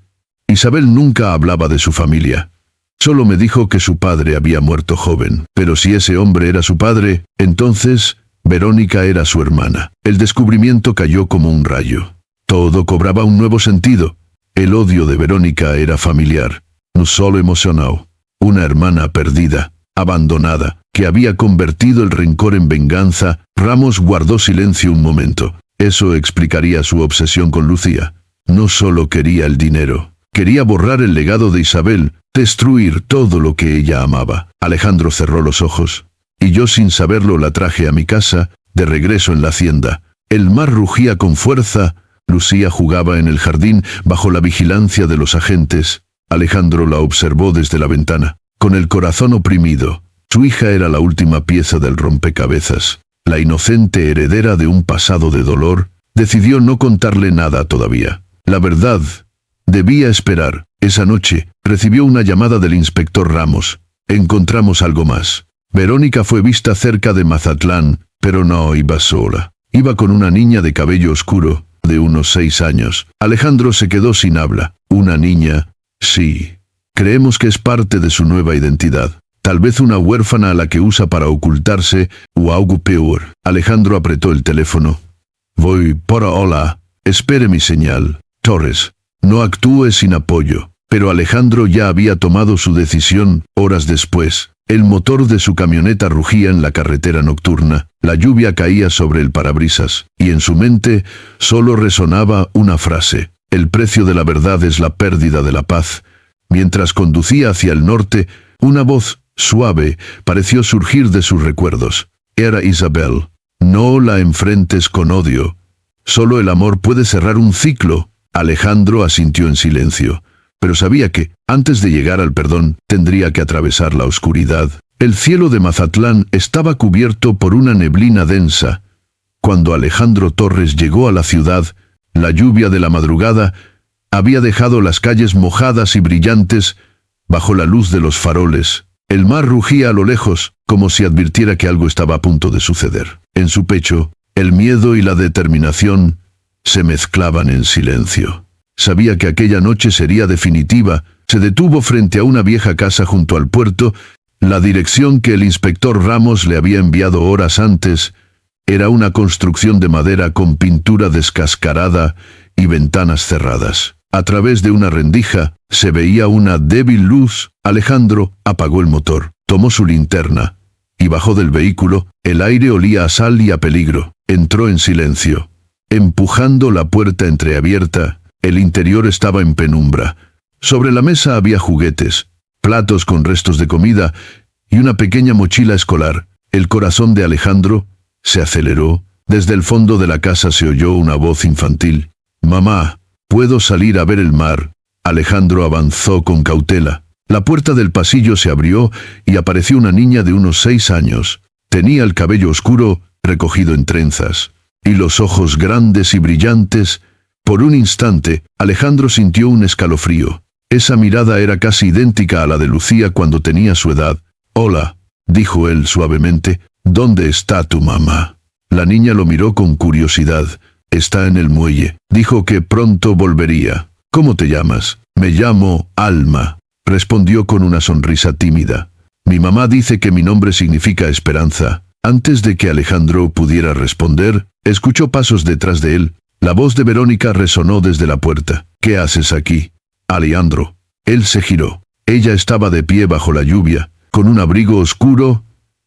Isabel nunca hablaba de su familia. Solo me dijo que su padre había muerto joven. Pero si ese hombre era su padre, entonces Verónica era su hermana. El descubrimiento cayó como un rayo. Todo cobraba un nuevo sentido. El odio de Verónica era familiar, no solo emocional. Una hermana perdida, abandonada, que había convertido el rencor en venganza. Ramos guardó silencio un momento. Eso explicaría su obsesión con Lucía. No solo quería el dinero, quería borrar el legado de Isabel, destruir todo lo que ella amaba. Alejandro cerró los ojos. Y yo sin saberlo la traje a mi casa, de regreso en la hacienda. El mar rugía con fuerza. Lucía jugaba en el jardín bajo la vigilancia de los agentes. Alejandro la observó desde la ventana, con el corazón oprimido. Su hija era la última pieza del rompecabezas. La inocente heredera de un pasado de dolor, decidió no contarle nada todavía. La verdad, debía esperar. Esa noche, recibió una llamada del inspector Ramos. Encontramos algo más. Verónica fue vista cerca de Mazatlán, pero no iba sola. Iba con una niña de cabello oscuro, de unos 6 años. Alejandro se quedó sin habla. Una niña, sí. Creemos que es parte de su nueva identidad. Tal vez una huérfana a la que usa para ocultarse, o algo peor. Alejandro apretó el teléfono. Voy por hola. Espere mi señal. Torres. No actúe sin apoyo. Pero Alejandro ya había tomado su decisión. Horas después, el motor de su camioneta rugía en la carretera nocturna. La lluvia caía sobre el parabrisas, y en su mente solo resonaba una frase. El precio de la verdad es la pérdida de la paz. Mientras conducía hacia el norte, una voz suave pareció surgir de sus recuerdos. Era Isabel. No la enfrentes con odio. Solo el amor puede cerrar un ciclo. Alejandro asintió en silencio, pero sabía que, antes de llegar al perdón, tendría que atravesar la oscuridad. El cielo de Mazatlán estaba cubierto por una neblina densa. Cuando Alejandro Torres llegó a la ciudad, la lluvia de la madrugada había dejado las calles mojadas y brillantes bajo la luz de los faroles. El mar rugía a lo lejos, como si advirtiera que algo estaba a punto de suceder. En su pecho, el miedo y la determinación se mezclaban en silencio. Sabía que aquella noche sería definitiva. Se detuvo frente a una vieja casa junto al puerto. La dirección que el inspector Ramos le había enviado horas antes era una construcción de madera con pintura descascarada y ventanas cerradas. A través de una rendija se veía una débil luz. Alejandro apagó el motor, tomó su linterna y bajó del vehículo. El aire olía a sal y a peligro. Entró en silencio. Empujando la puerta entreabierta, el interior estaba en penumbra. Sobre la mesa había juguetes, platos con restos de comida y una pequeña mochila escolar. El corazón de Alejandro se aceleró. Desde el fondo de la casa se oyó una voz infantil. «Mamá, ¿puedo salir a ver el mar?» Alejandro avanzó con cautela. La puerta del pasillo se abrió y apareció una niña de unos 6 años. Tenía el cabello oscuro, recogido en trenzas, y los ojos grandes y brillantes. Por un instante, Alejandro sintió un escalofrío. Esa mirada era casi idéntica a la de Lucía cuando tenía su edad. «Hola», dijo él suavemente, «¿dónde está tu mamá?» La niña lo miró con curiosidad. «Está en el muelle. Dijo que pronto volvería». «¿Cómo te llamas?» «Me llamo Alma», respondió con una sonrisa tímida. «Mi mamá dice que mi nombre significa esperanza». Antes de que Alejandro pudiera responder, escuchó pasos detrás de él. La voz de Verónica resonó desde la puerta. «¿Qué haces aquí?» «Alejandro». Él se giró. Ella estaba de pie bajo la lluvia, con un abrigo oscuro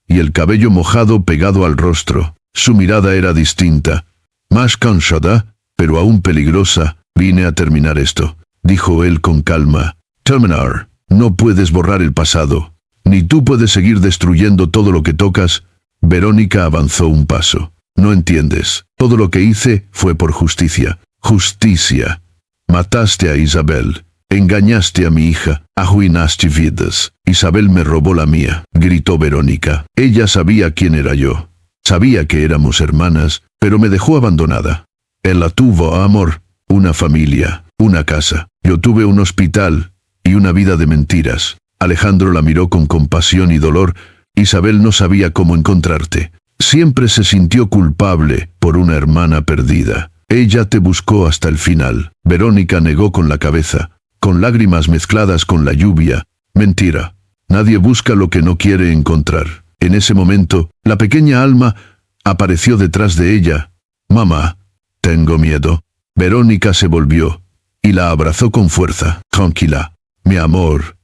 y el cabello mojado pegado al rostro. Su mirada era distinta, más cansada, pero aún peligrosa. «Vine a terminar esto», dijo él con calma. «Terminar. No puedes borrar el pasado. Ni tú puedes seguir destruyendo todo lo que tocas». Verónica avanzó un paso. «No entiendes. Todo lo que hice fue por justicia». «Justicia. Mataste a Isabel. Engañaste a mi hija. Arruinaste vidas. Isabel me robó la mía», gritó Verónica. «Ella sabía quién era yo. Sabía que éramos hermanas, pero me dejó abandonada. Él la tuvo, amor, una familia, una casa. Yo tuve un hospital y una vida de mentiras». Alejandro la miró con compasión y dolor. «Isabel no sabía cómo encontrarte. Siempre se sintió culpable por una hermana perdida. Ella te buscó hasta el final». Verónica negó con la cabeza, con lágrimas mezcladas con la lluvia. «Mentira. Nadie busca lo que no quiere encontrar». En ese momento, la pequeña Alma apareció detrás de ella. «Mamá, tengo miedo». Verónica se volvió y la abrazó con fuerza. «Tranquila, mi amor.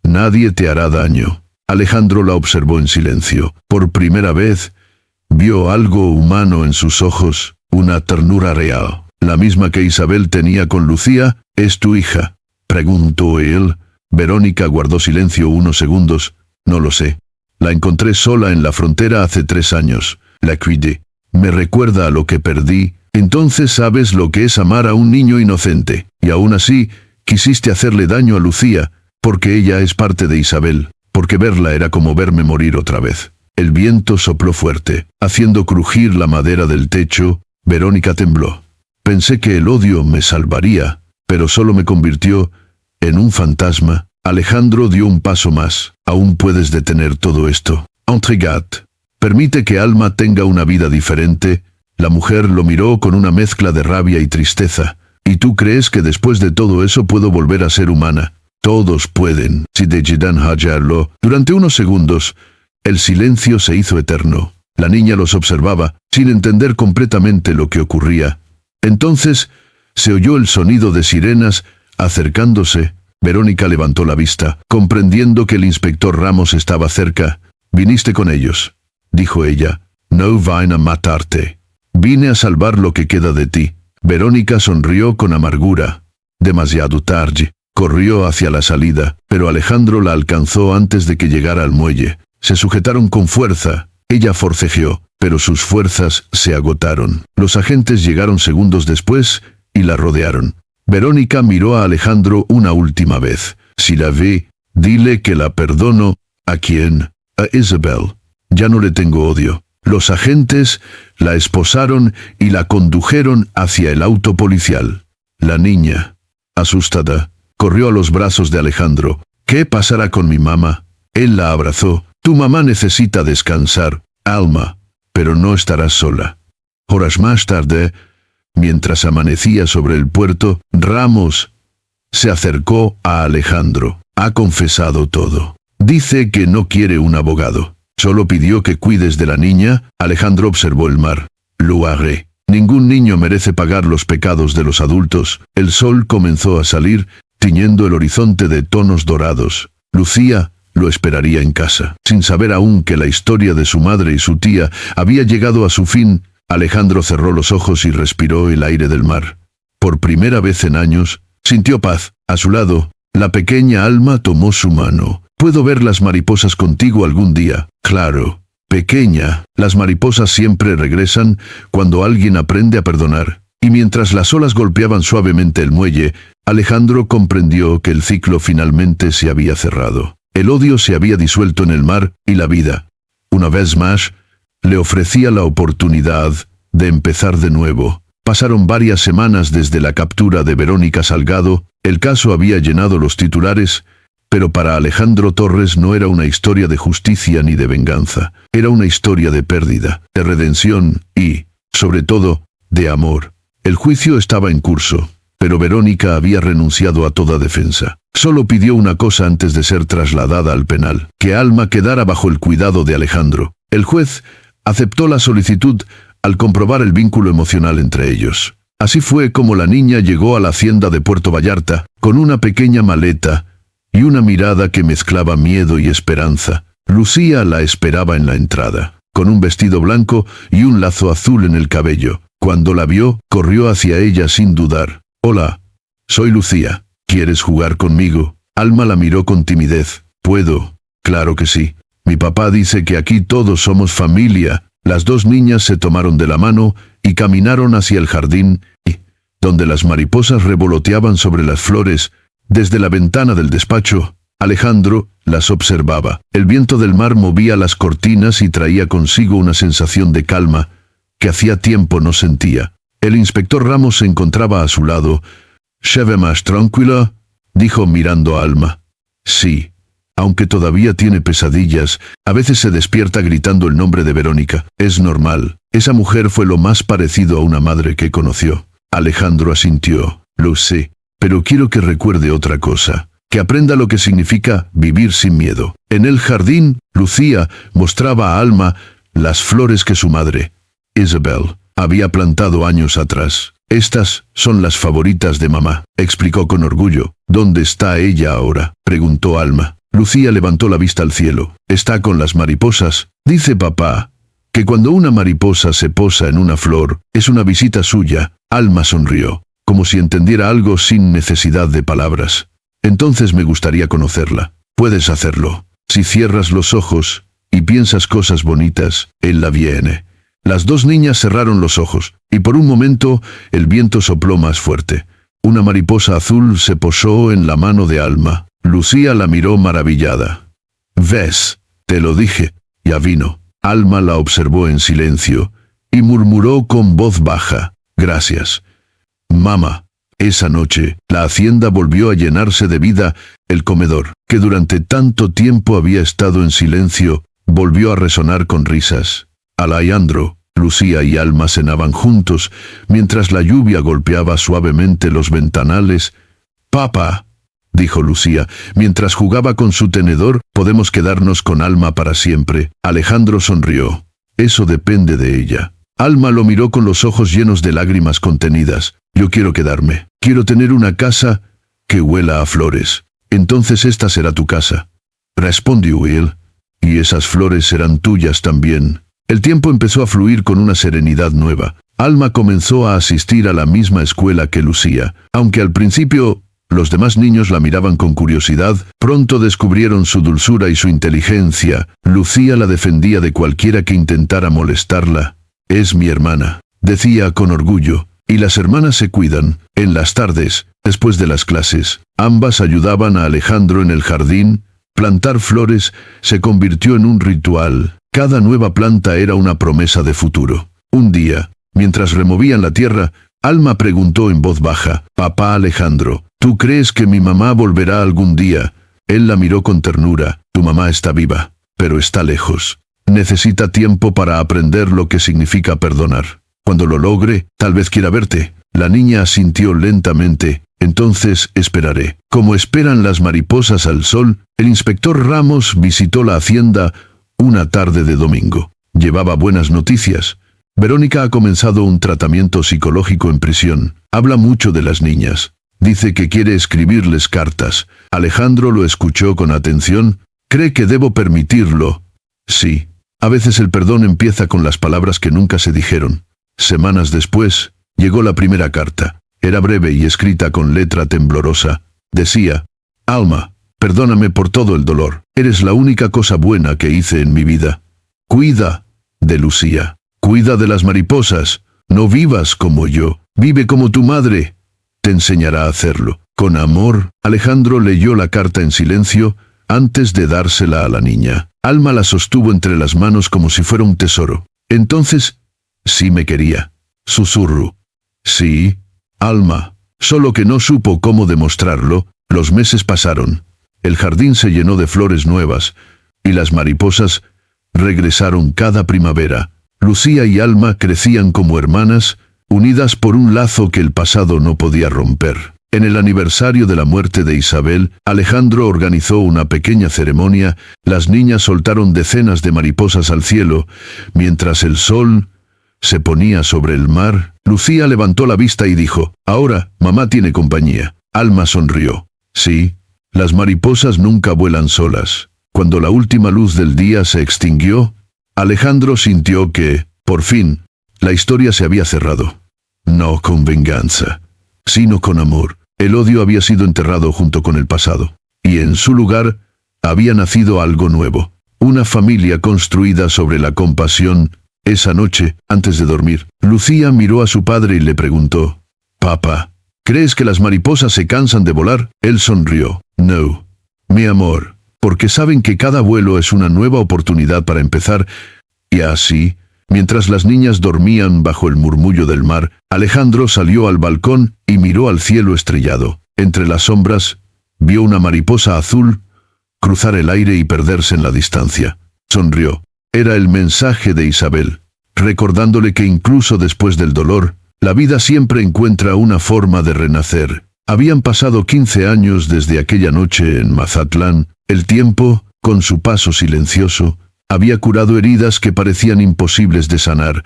Nadie te hará daño». Alejandro la observó en silencio. Por primera vez, vio algo humano en sus ojos, una ternura real. «¿La misma que Isabel tenía con Lucía? ¿Es tu hija?», preguntó él. Verónica guardó silencio unos segundos. «No lo sé. La encontré sola en la frontera hace 3 años. La cuidé. Me recuerda a lo que perdí». «Entonces sabes lo que es amar a un niño inocente. Y aún así, quisiste hacerle daño a Lucía, porque ella es parte de Isabel. Porque verla era como verme morir otra vez». El viento sopló fuerte, haciendo crujir la madera del techo. Verónica tembló. «Pensé que el odio me salvaría, pero solo me convirtió en un fantasma». Alejandro dio un paso más. «Aún puedes detener todo esto. Entregat. Permite que Alma tenga una vida diferente». La mujer lo miró con una mezcla de rabia y tristeza. «¿Y tú crees que después de todo eso puedo volver a ser humana?» «Todos pueden, si decidan hallarlo». Durante unos segundos, el silencio se hizo eterno. La niña los observaba, sin entender completamente lo que ocurría. Entonces, se oyó el sonido de sirenas acercándose. Verónica levantó la vista, comprendiendo que el inspector Ramos estaba cerca. «Viniste con ellos», dijo ella. «No van a matarte. Vine a salvar lo que queda de ti». Verónica sonrió con amargura. Demasiado tarde. Corrió hacia la salida, pero Alejandro la alcanzó antes de que llegara al muelle. Se sujetaron con fuerza. Ella forcejeó, pero sus fuerzas se agotaron. Los agentes llegaron segundos después y la rodearon. Verónica miró a Alejandro una última vez. «Si la ve, dile que la perdono». «¿A quién?» «A Isabel. Ya no le tengo odio». Los agentes la esposaron y la condujeron hacia el auto policial. La niña, asustada, corrió a los brazos de Alejandro. «¿Qué pasará con mi mamá?» Él la abrazó. «Tu mamá necesita descansar, Alma, pero no estarás sola». Horas más tarde, mientras amanecía sobre el puerto, Ramos se acercó a Alejandro. «Ha confesado todo. Dice que no quiere un abogado. Solo pidió que cuides de la niña». Alejandro observó el mar. «Lo haré. Ningún niño merece pagar los pecados de los adultos». El sol comenzó a salir, tiñendo el horizonte de tonos dorados. Lucía lo esperaría en casa. Sin saber aún que la historia de su madre y su tía había llegado a su fin, Alejandro cerró los ojos y respiró el aire del mar. Por primera vez en años, sintió paz. A su lado, La pequeña Alma tomó su mano. ¿Puedo ver las mariposas contigo algún día? Claro. Pequeña, las mariposas siempre regresan cuando alguien aprende a perdonar. Y mientras las olas golpeaban suavemente el muelle, Alejandro comprendió que el ciclo finalmente se había cerrado. El odio se había disuelto en el mar y la vida, una vez más, le ofrecía la oportunidad de empezar de nuevo. Pasaron varias semanas desde la captura de Verónica Salgado. El caso había llenado los titulares, pero para Alejandro Torres no era una historia de justicia ni de venganza. Era una historia de pérdida, de redención y, sobre todo, de amor. El juicio estaba en curso, pero Verónica había renunciado a toda defensa. Solo pidió una cosa antes de ser trasladada al penal: que Alma quedara bajo el cuidado de Alejandro. El juez aceptó la solicitud al comprobar el vínculo emocional entre ellos. Así fue como la niña llegó a la hacienda de Puerto Vallarta, con una pequeña maleta y una mirada que mezclaba miedo y esperanza. Lucía la esperaba en la entrada, con un vestido blanco y un lazo azul en el cabello. Cuando la vio, corrió hacia ella sin dudar. «Hola, soy Lucía. ¿Quieres jugar conmigo?» Alma la miró con timidez. «¿Puedo?» «Claro que sí. Mi papá dice que aquí todos somos familia». Las dos niñas se tomaron de la mano y caminaron hacia el jardín, donde las mariposas revoloteaban sobre las flores. Desde la ventana del despacho, Alejandro las observaba. El viento del mar movía las cortinas y traía consigo una sensación de calma que hacía tiempo no sentía. El inspector Ramos se encontraba a su lado. «¿Se ve más tranquila?», dijo mirando a Alma. «Sí. Aunque todavía tiene pesadillas, a veces se despierta gritando el nombre de Verónica. Es normal. Esa mujer fue lo más parecido a una madre que conoció». Alejandro asintió. «Lo sé, pero quiero que recuerde otra cosa. Que aprenda lo que significa vivir sin miedo». En el jardín, Lucía mostraba a Alma las flores que su madre, Isabel, había plantado años atrás. «Estas son las favoritas de mamá», explicó con orgullo. «¿Dónde está ella ahora?», preguntó Alma. Lucía levantó la vista al cielo. «Está con las mariposas. Dice papá que cuando una mariposa se posa en una flor, es una visita suya». Alma sonrió, como si entendiera algo sin necesidad de palabras. «Entonces me gustaría conocerla». «Puedes hacerlo. Si cierras los ojos y piensas cosas bonitas, él la viene». Las dos niñas cerraron los ojos, y por un momento el viento sopló más fuerte. Una mariposa azul se posó en la mano de Alma. Lucía la miró maravillada. «¿Ves? Te lo dije. Ya vino». Alma la observó en silencio y murmuró con voz baja: «Gracias, mamá». Esa noche, la hacienda volvió a llenarse de vida. El comedor, que durante tanto tiempo había estado en silencio, volvió a resonar con risas. Alejandro, Lucía y Alma cenaban juntos, mientras la lluvia golpeaba suavemente los ventanales. «Papá», dijo Lucía, mientras jugaba con su tenedor, «podemos quedarnos con Alma para siempre». Alejandro sonrió. «Eso depende de ella». Alma lo miró con los ojos llenos de lágrimas contenidas. «Yo quiero quedarme. Quiero tener una casa que huela a flores». «Entonces esta será tu casa», respondió él. «Y esas flores serán tuyas también». El tiempo empezó a fluir con una serenidad nueva. Alma comenzó a asistir a la misma escuela que Lucía. Aunque al principio los demás niños la miraban con curiosidad, pronto descubrieron su dulzura y su inteligencia. Lucía la defendía de cualquiera que intentara molestarla. «Es mi hermana», decía con orgullo, «y las hermanas se cuidan». En las tardes, después de las clases, ambas ayudaban a Alejandro en el jardín. Plantar flores se convirtió en un ritual. Cada nueva planta era una promesa de futuro. Un día, mientras removían la tierra, Alma preguntó en voz baja: «Papá Alejandro, ¿tú crees que mi mamá volverá algún día?» Él la miró con ternura. «Tu mamá está viva, pero está lejos. Necesita tiempo para aprender lo que significa perdonar. Cuando lo logre, tal vez quiera verte». La niña asintió lentamente. «Entonces esperaré». Como esperan las mariposas al sol, el inspector Ramos visitó la hacienda una tarde de domingo. Llevaba buenas noticias. Verónica ha comenzado un tratamiento psicológico en prisión. Habla mucho de las niñas. Dice que quiere escribirles cartas. Alejandro lo escuchó con atención. «¿Cree que debo permitirlo?» «Sí. A veces el perdón empieza con las palabras que nunca se dijeron». Semanas después, llegó la primera carta. Era breve y escrita con letra temblorosa. Decía: Alma, perdóname por todo el dolor. Eres la única cosa buena que hice en mi vida. Cuida de Lucía. Cuida de las mariposas. No vivas como yo. Vive como tu madre. Te enseñará a hacerlo. Con amor, Alejandro leyó la carta en silencio antes de dársela a la niña. Alma la sostuvo entre las manos como si fuera un tesoro. Entonces, sí me quería. Susurró. Sí, Alma. Solo que no supo cómo demostrarlo. Los meses pasaron. El jardín se llenó de flores nuevas, y las mariposas regresaron cada primavera. Lucía y Alma crecían como hermanas, unidas por un lazo que el pasado no podía romper. En el aniversario de la muerte de Isabel, Alejandro organizó una pequeña ceremonia. Las niñas soltaron decenas de mariposas al cielo, mientras el sol se ponía sobre el mar. Lucía levantó la vista y dijo, «Ahora, mamá tiene compañía». Alma sonrió. «Sí, las mariposas nunca vuelan solas». Cuando la última luz del día se extinguió, Alejandro sintió que, por fin, la historia se había cerrado. No con venganza, sino con amor. El odio había sido enterrado junto con el pasado, y en su lugar había nacido algo nuevo. Una familia construida sobre la compasión. Esa noche, antes de dormir, Lucía miró a su padre y le preguntó, «Papá, ¿crees que las mariposas se cansan de volar?» Él sonrió. «No, mi amor, porque saben que cada vuelo es una nueva oportunidad para empezar». Y así, mientras las niñas dormían bajo el murmullo del mar, Alejandro salió al balcón y miró al cielo estrellado. Entre las sombras, vio una mariposa azul cruzar el aire y perderse en la distancia. Sonrió. Era el mensaje de Isabel, recordándole que incluso después del dolor, la vida siempre encuentra una forma de renacer. Habían pasado 15 años desde aquella noche en Mazatlán. El tiempo, con su paso silencioso, había curado heridas que parecían imposibles de sanar.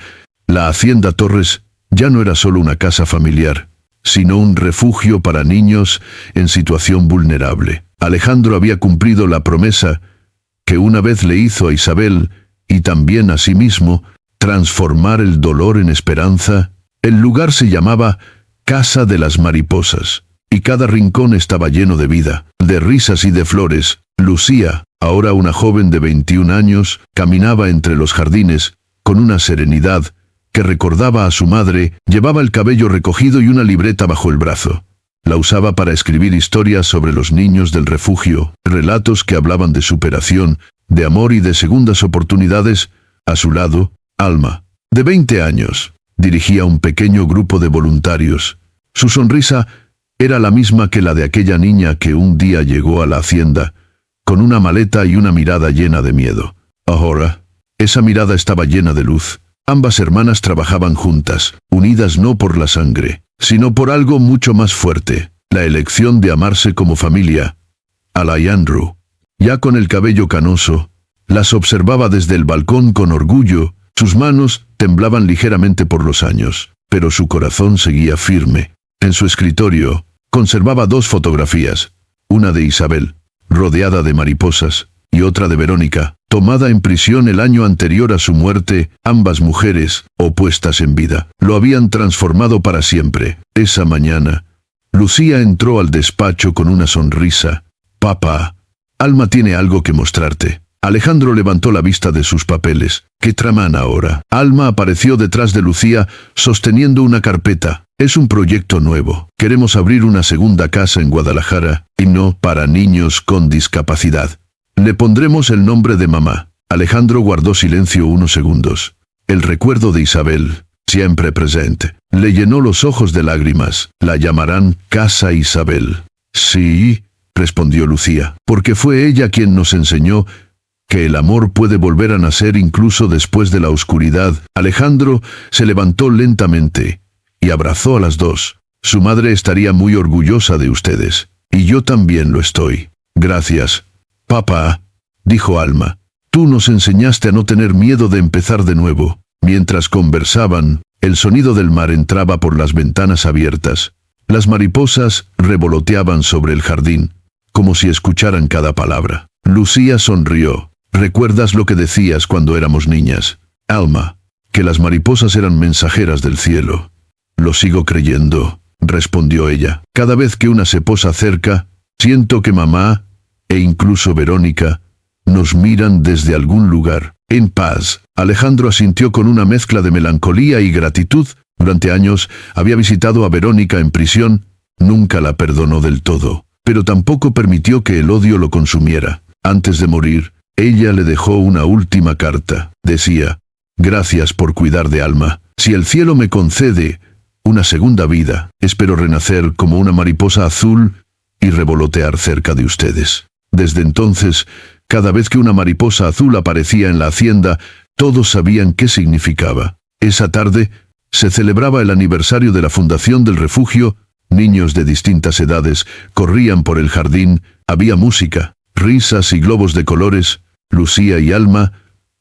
La Hacienda Torres ya no era solo una casa familiar, sino un refugio para niños en situación vulnerable. Alejandro había cumplido la promesa que una vez le hizo a Isabel, y también a sí mismo, transformar el dolor en esperanza. El lugar se llamaba Casa de las Mariposas, y cada rincón estaba lleno de vida, de risas y de flores. Lucía, ahora una joven de 21 años, caminaba entre los jardines, con una serenidad que recordaba a su madre. Llevaba el cabello recogido y una libreta bajo el brazo. La usaba para escribir historias sobre los niños del refugio, relatos que hablaban de superación, de amor y de segundas oportunidades. A su lado, Alma, de 20 años, dirigía un pequeño grupo de voluntarios. Su sonrisa era la misma que la de aquella niña que un día llegó a la hacienda, con una maleta y una mirada llena de miedo. Ahora, esa mirada estaba llena de luz. Ambas hermanas trabajaban juntas, unidas no por la sangre, sino por algo mucho más fuerte, la elección de amarse como familia. Alejandro, ya con el cabello canoso, las observaba desde el balcón con orgullo. Sus manos temblaban ligeramente por los años, pero su corazón seguía firme. En su escritorio, conservaba 2 fotografías, una de Isabel, rodeada de mariposas, y otra de Verónica, tomada en prisión el año anterior a su muerte. Ambas mujeres, opuestas en vida, lo habían transformado para siempre. Esa mañana, Lucía entró al despacho con una sonrisa. «Papá, Alma tiene algo que mostrarte». Alejandro levantó la vista de sus papeles. «¿Qué traman ahora?» Alma apareció detrás de Lucía, sosteniendo una carpeta. «Es un proyecto nuevo. Queremos abrir una segunda casa en Guadalajara, y no para niños con discapacidad. Le pondremos el nombre de mamá». Alejandro guardó silencio unos segundos. El recuerdo de Isabel, siempre presente, le llenó los ojos de lágrimas. «La llamarán Casa Isabel». «Sí», respondió Lucía, «porque fue ella quien nos enseñó que el amor puede volver a nacer incluso después de la oscuridad». Alejandro se levantó lentamente y abrazó a las 2. «Su madre estaría muy orgullosa de ustedes, y yo también lo estoy». «Gracias, papá», dijo Alma. «Tú nos enseñaste a no tener miedo de empezar de nuevo». Mientras conversaban, el sonido del mar entraba por las ventanas abiertas. Las mariposas revoloteaban sobre el jardín, como si escucharan cada palabra. Lucía sonrió. «¿Recuerdas lo que decías cuando éramos niñas, Alma? Que las mariposas eran mensajeras del cielo». «Lo sigo creyendo», respondió ella. «Cada vez que una se posa cerca, Siento que mamá, e incluso Verónica, nos miran desde algún lugar. En paz, Alejandro asintió con una mezcla de melancolía y gratitud. Durante años había visitado a Verónica en prisión, nunca la perdonó del todo, pero tampoco permitió que el odio lo consumiera. Antes de morir, ella le dejó una última carta. Decía: gracias por cuidar de Alma. Si el cielo me concede una segunda vida, espero renacer como una mariposa azul y revolotear cerca de ustedes. Desde entonces, cada vez que una mariposa azul aparecía en la hacienda, todos sabían qué significaba. Esa tarde se celebraba el aniversario de la fundación del refugio. Niños de distintas edades corrían por el jardín, había música, risas y globos de colores. Lucía y Alma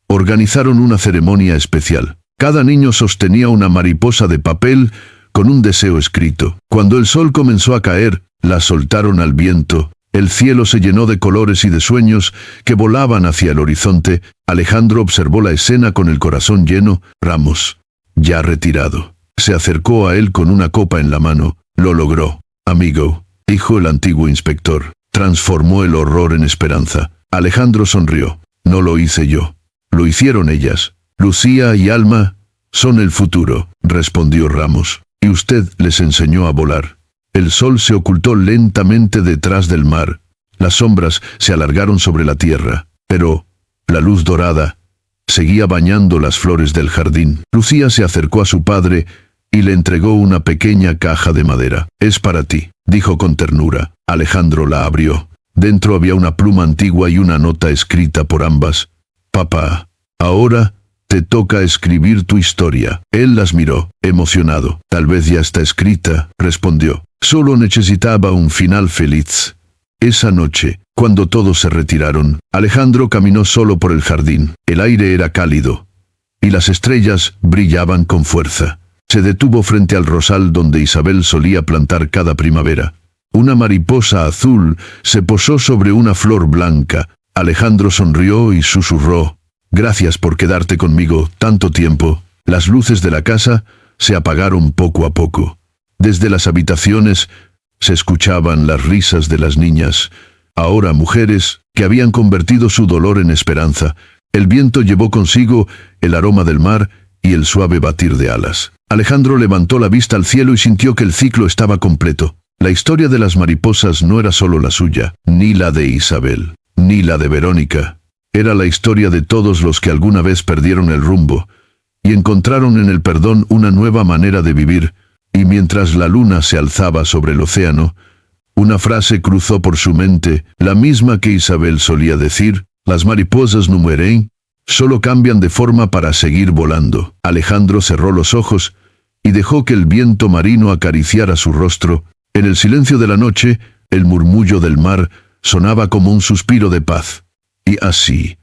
organizaron una ceremonia especial. Cada niño sostenía una mariposa de papel con un deseo escrito. Cuando el sol comenzó a caer, la soltaron al viento. El cielo se llenó de colores y de sueños que volaban hacia el horizonte. Alejandro observó la escena con el corazón lleno. Ramos, ya retirado, se acercó a él con una copa en la mano. Lo logró, amigo, dijo el antiguo inspector. Transformó el horror en esperanza. Alejandro sonrió. No lo hice yo. Lo hicieron ellas. Lucía y Alma son el futuro, respondió Ramos. Y usted les enseñó a volar. El sol se ocultó lentamente detrás del mar. Las sombras se alargaron sobre la tierra, pero la luz dorada seguía bañando las flores del jardín. Lucía se acercó a su padre y le entregó una pequeña caja de madera. Es para ti, dijo con ternura. Alejandro la abrió. Dentro había una pluma antigua y una nota escrita por ambas. Papá, ahora te toca escribir tu historia. Él las miró, emocionado. Tal vez ya está escrita, respondió. Solo necesitaba un final feliz. Esa noche, cuando todos se retiraron, Alejandro caminó solo por el jardín. El aire era cálido y las estrellas brillaban con fuerza. Se detuvo frente al rosal donde Isabel solía plantar cada primavera. Una mariposa azul se posó sobre una flor blanca. Alejandro sonrió y susurró: gracias por quedarte conmigo tanto tiempo. Las luces de la casa se apagaron poco a poco. Desde las habitaciones se escuchaban las risas de las niñas, ahora mujeres, que habían convertido su dolor en esperanza. El viento llevó consigo el aroma del mar y el suave batir de alas. Alejandro levantó la vista al cielo y sintió que el ciclo estaba completo. La historia de las mariposas no era solo la suya, ni la de Isabel, ni la de Verónica. Era la historia de todos los que alguna vez perdieron el rumbo y encontraron en el perdón una nueva manera de vivir. Y mientras la luna se alzaba sobre el océano, una frase cruzó por su mente, la misma que Isabel solía decir: las mariposas no mueren, solo cambian de forma para seguir volando. Alejandro cerró los ojos y dejó que el viento marino acariciara su rostro. En el silencio de la noche, el murmullo del mar sonaba como un suspiro de paz. Y así,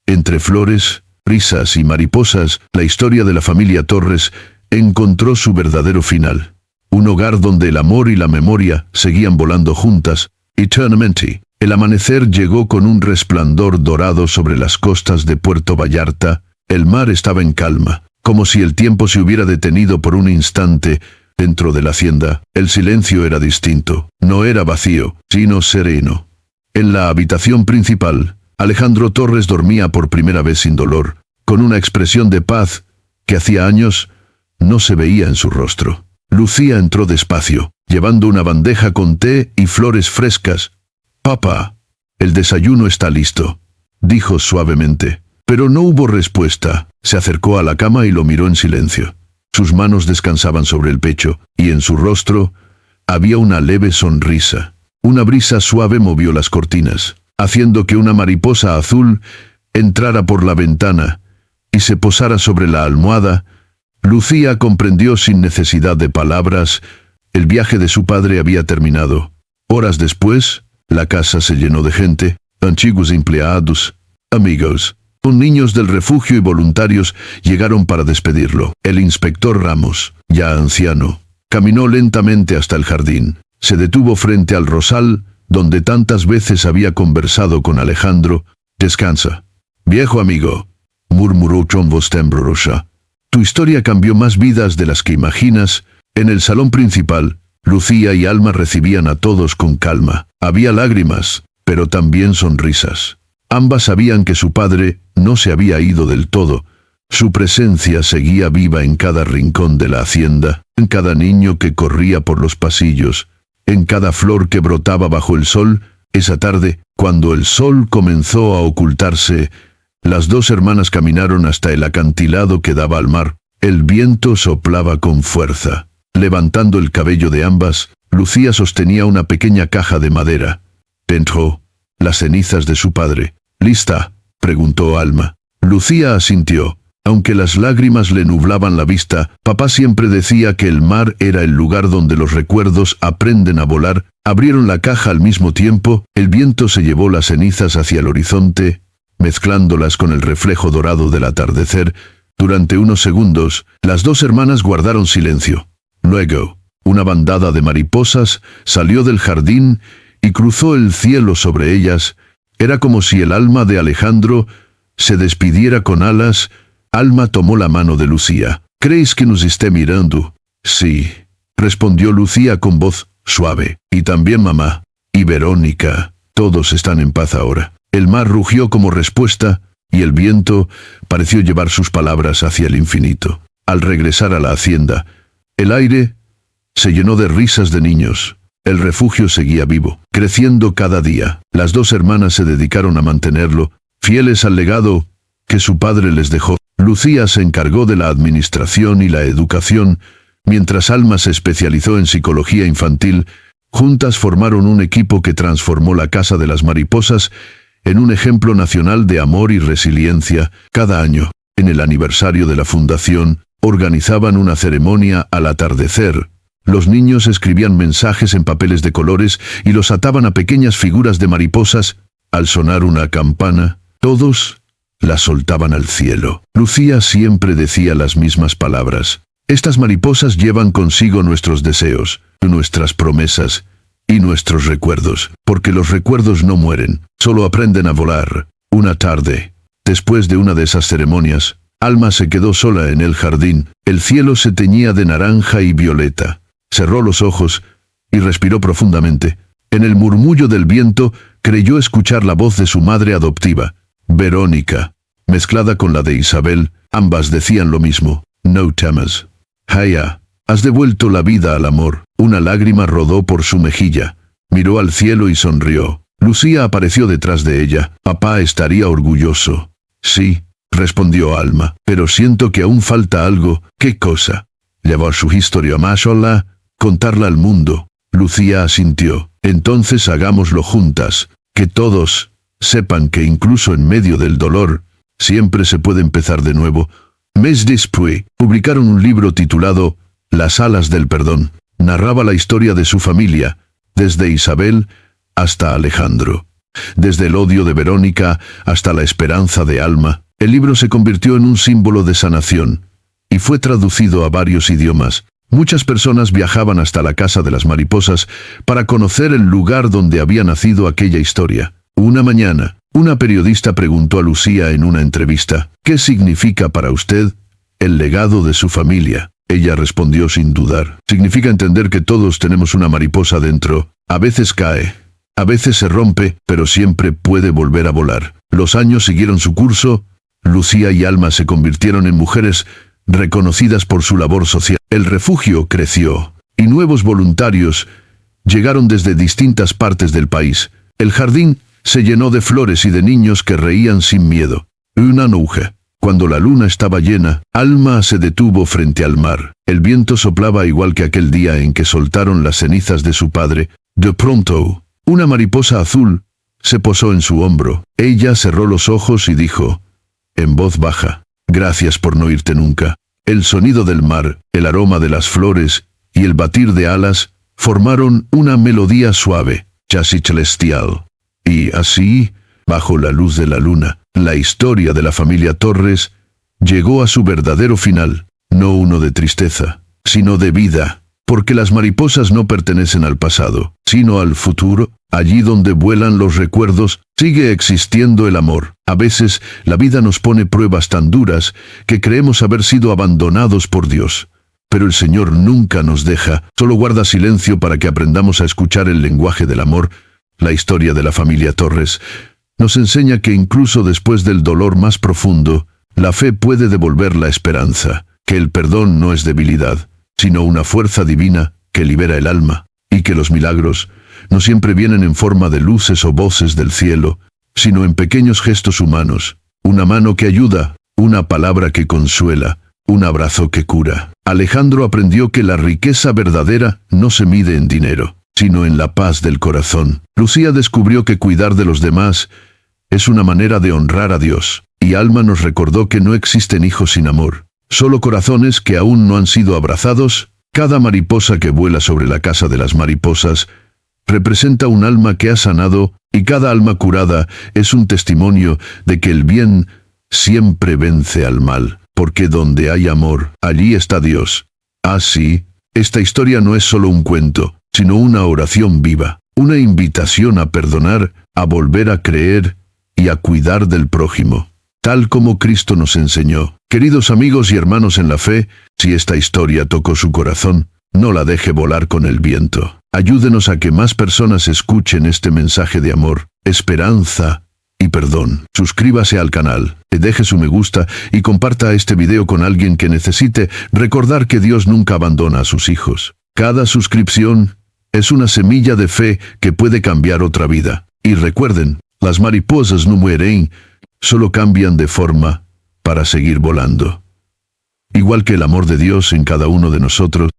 entre flores, risas y mariposas, la historia de la familia Torres encontró su verdadero final. Un hogar donde el amor y la memoria seguían volando juntas, eternamente. El amanecer llegó con un resplandor dorado sobre las costas de Puerto Vallarta. El mar estaba en calma, como si el tiempo se hubiera detenido por un instante. Dentro de la hacienda, el silencio era distinto. No era vacío, sino sereno. En la habitación principal, Alejandro Torres dormía por primera vez sin dolor, con una expresión de paz que hacía años no se veía en su rostro. Lucía entró despacio, llevando una bandeja con té y flores frescas. «Papá, el desayuno está listo», dijo suavemente. Pero no hubo respuesta. Se acercó a la cama y lo miró en silencio. Sus manos descansaban sobre el pecho, y en su rostro había una leve sonrisa. Una brisa suave movió las cortinas, haciendo que una mariposa azul entrara por la ventana y se posara sobre la almohada. Lucía comprendió sin necesidad de palabras. El viaje de su padre había terminado. Horas después, la casa se llenó de gente, antiguos empleados, amigos. Niños del refugio y voluntarios llegaron para despedirlo. El inspector Ramos, ya anciano, caminó lentamente hasta el jardín. Se detuvo frente al rosal, donde tantas veces había conversado con Alejandro. «Descansa, viejo amigo», murmuró con voz temblorosa. «Tu historia cambió más vidas de las que imaginas». En el salón principal, Lucía y Alma recibían a todos con calma. Había lágrimas, pero también sonrisas. Ambas sabían que su padre no se había ido del todo. Su presencia seguía viva en cada rincón de la hacienda, en cada niño que corría por los pasillos, en cada flor que brotaba bajo el sol. Esa tarde, cuando el sol comenzó a ocultarse, las dos hermanas caminaron hasta el acantilado que daba al mar. El viento soplaba con fuerza. Levantando el cabello de ambas, Lucía sostenía una pequeña caja de madera. Dentro, las cenizas de su padre. ¿Lista?, preguntó Alma. Lucía asintió. Aunque las lágrimas le nublaban la vista, papá siempre decía que el mar era el lugar donde los recuerdos aprenden a volar. Abrieron la caja al mismo tiempo, el viento se llevó las cenizas hacia el horizonte, mezclándolas con el reflejo dorado del atardecer. Durante unos segundos, las dos hermanas guardaron silencio. Luego, una bandada de mariposas salió del jardín y cruzó el cielo sobre ellas. Era como si el alma de Alejandro se despidiera con alas. Alma tomó la mano de Lucía. ¿Crees que nos esté mirando? Sí, respondió Lucía con voz suave. Y también mamá. Y Verónica. Todos están en paz ahora. El mar rugió como respuesta, y el viento pareció llevar sus palabras hacia el infinito. Al regresar a la hacienda, el aire se llenó de risas de niños. El refugio seguía vivo, creciendo cada día. Las dos hermanas se dedicaron a mantenerlo, fieles al legado que su padre les dejó. Lucía se encargó de la administración y la educación, mientras Alma se especializó en psicología infantil. Juntas formaron un equipo que transformó la Casa de las Mariposas en un ejemplo nacional de amor y resiliencia. Cada año, en el aniversario de la fundación, organizaban una ceremonia al atardecer. Los niños escribían mensajes en papeles de colores y los ataban a pequeñas figuras de mariposas. Al sonar una campana, todos la soltaban al cielo. Lucía siempre decía las mismas palabras. Estas mariposas llevan consigo nuestros deseos, nuestras promesas y nuestros recuerdos, porque los recuerdos no mueren, solo aprenden a volar. Una tarde, después de una de esas ceremonias, Alma se quedó sola en el jardín. El cielo se teñía de naranja y violeta. Cerró los ojos y respiró profundamente. En el murmullo del viento creyó escuchar la voz de su madre adoptiva, Verónica, mezclada con la de Isabel. Ambas decían lo mismo. No temas. Haya, has devuelto la vida al amor. Una lágrima rodó por su mejilla. Miró al cielo y sonrió. Lucía apareció detrás de ella. Papá estaría orgulloso. Sí, respondió Alma, pero siento que aún falta algo. ¿Qué cosa? Llevar su historia más sola, contarla al mundo. Lucía asintió. Entonces hagámoslo juntas. Que todos sepan que incluso en medio del dolor, siempre se puede empezar de nuevo. Mes después, publicaron un libro titulado Las alas del perdón. Narraba la historia de su familia, desde Isabel hasta Alejandro. Desde el odio de Verónica hasta la esperanza de Alma. El libro se convirtió en un símbolo de sanación y fue traducido a varios idiomas. Muchas personas viajaban hasta la Casa de las Mariposas para conocer el lugar donde había nacido aquella historia. Una mañana, una periodista preguntó a Lucía en una entrevista, ¿qué significa para usted el legado de su familia? Ella respondió sin dudar. Significa entender que todos tenemos una mariposa dentro. A veces cae, a veces se rompe, pero siempre puede volver a volar. Los años siguieron su curso. Lucía y Alma se convirtieron en mujeres reconocidas por su labor social. El refugio creció, y nuevos voluntarios llegaron desde distintas partes del país. El jardín se llenó de flores y de niños que reían sin miedo. Una noche, cuando la luna estaba llena, Alma se detuvo frente al mar. El viento soplaba igual que aquel día en que soltaron las cenizas de su padre. De pronto, una mariposa azul se posó en su hombro. Ella cerró los ojos y dijo, en voz baja, gracias por no irte nunca. El sonido del mar, el aroma de las flores y el batir de alas formaron una melodía suave, casi celestial. Y así, bajo la luz de la luna, la historia de la familia Torres llegó a su verdadero final, no uno de tristeza, sino de vida, porque las mariposas no pertenecen al pasado, sino al futuro. Allí donde vuelan los recuerdos, sigue existiendo el amor. A veces, la vida nos pone pruebas tan duras que creemos haber sido abandonados por Dios. Pero el Señor nunca nos deja, solo guarda silencio para que aprendamos a escuchar el lenguaje del amor. La historia de la familia Torres nos enseña que incluso después del dolor más profundo, la fe puede devolver la esperanza, que el perdón no es debilidad, sino una fuerza divina que libera el alma, y que los milagros no siempre vienen en forma de luces o voces del cielo, sino en pequeños gestos humanos, una mano que ayuda, una palabra que consuela, un abrazo que cura. Alejandro aprendió que la riqueza verdadera no se mide en dinero, sino en la paz del corazón. Lucía descubrió que cuidar de los demás es una manera de honrar a Dios, y Alma nos recordó que no existen hijos sin amor, solo corazones que aún no han sido abrazados. Cada mariposa que vuela sobre la casa de las mariposas representa un alma que ha sanado, y cada alma curada es un testimonio de que el bien siempre vence al mal, porque donde hay amor, allí está Dios. Así, esta historia no es solo un cuento, sino una oración viva, una invitación a perdonar, a volver a creer y a cuidar del prójimo, tal como Cristo nos enseñó. Queridos amigos y hermanos en la fe, si esta historia tocó su corazón, no la deje volar con el viento. Ayúdenos a que más personas escuchen este mensaje de amor, esperanza y perdón. Suscríbase al canal, deje su me gusta y comparta este video con alguien que necesite recordar que Dios nunca abandona a sus hijos. Cada suscripción es una semilla de fe que puede cambiar otra vida. Y recuerden, las mariposas no mueren, solo cambian de forma para seguir volando. Igual que el amor de Dios en cada uno de nosotros,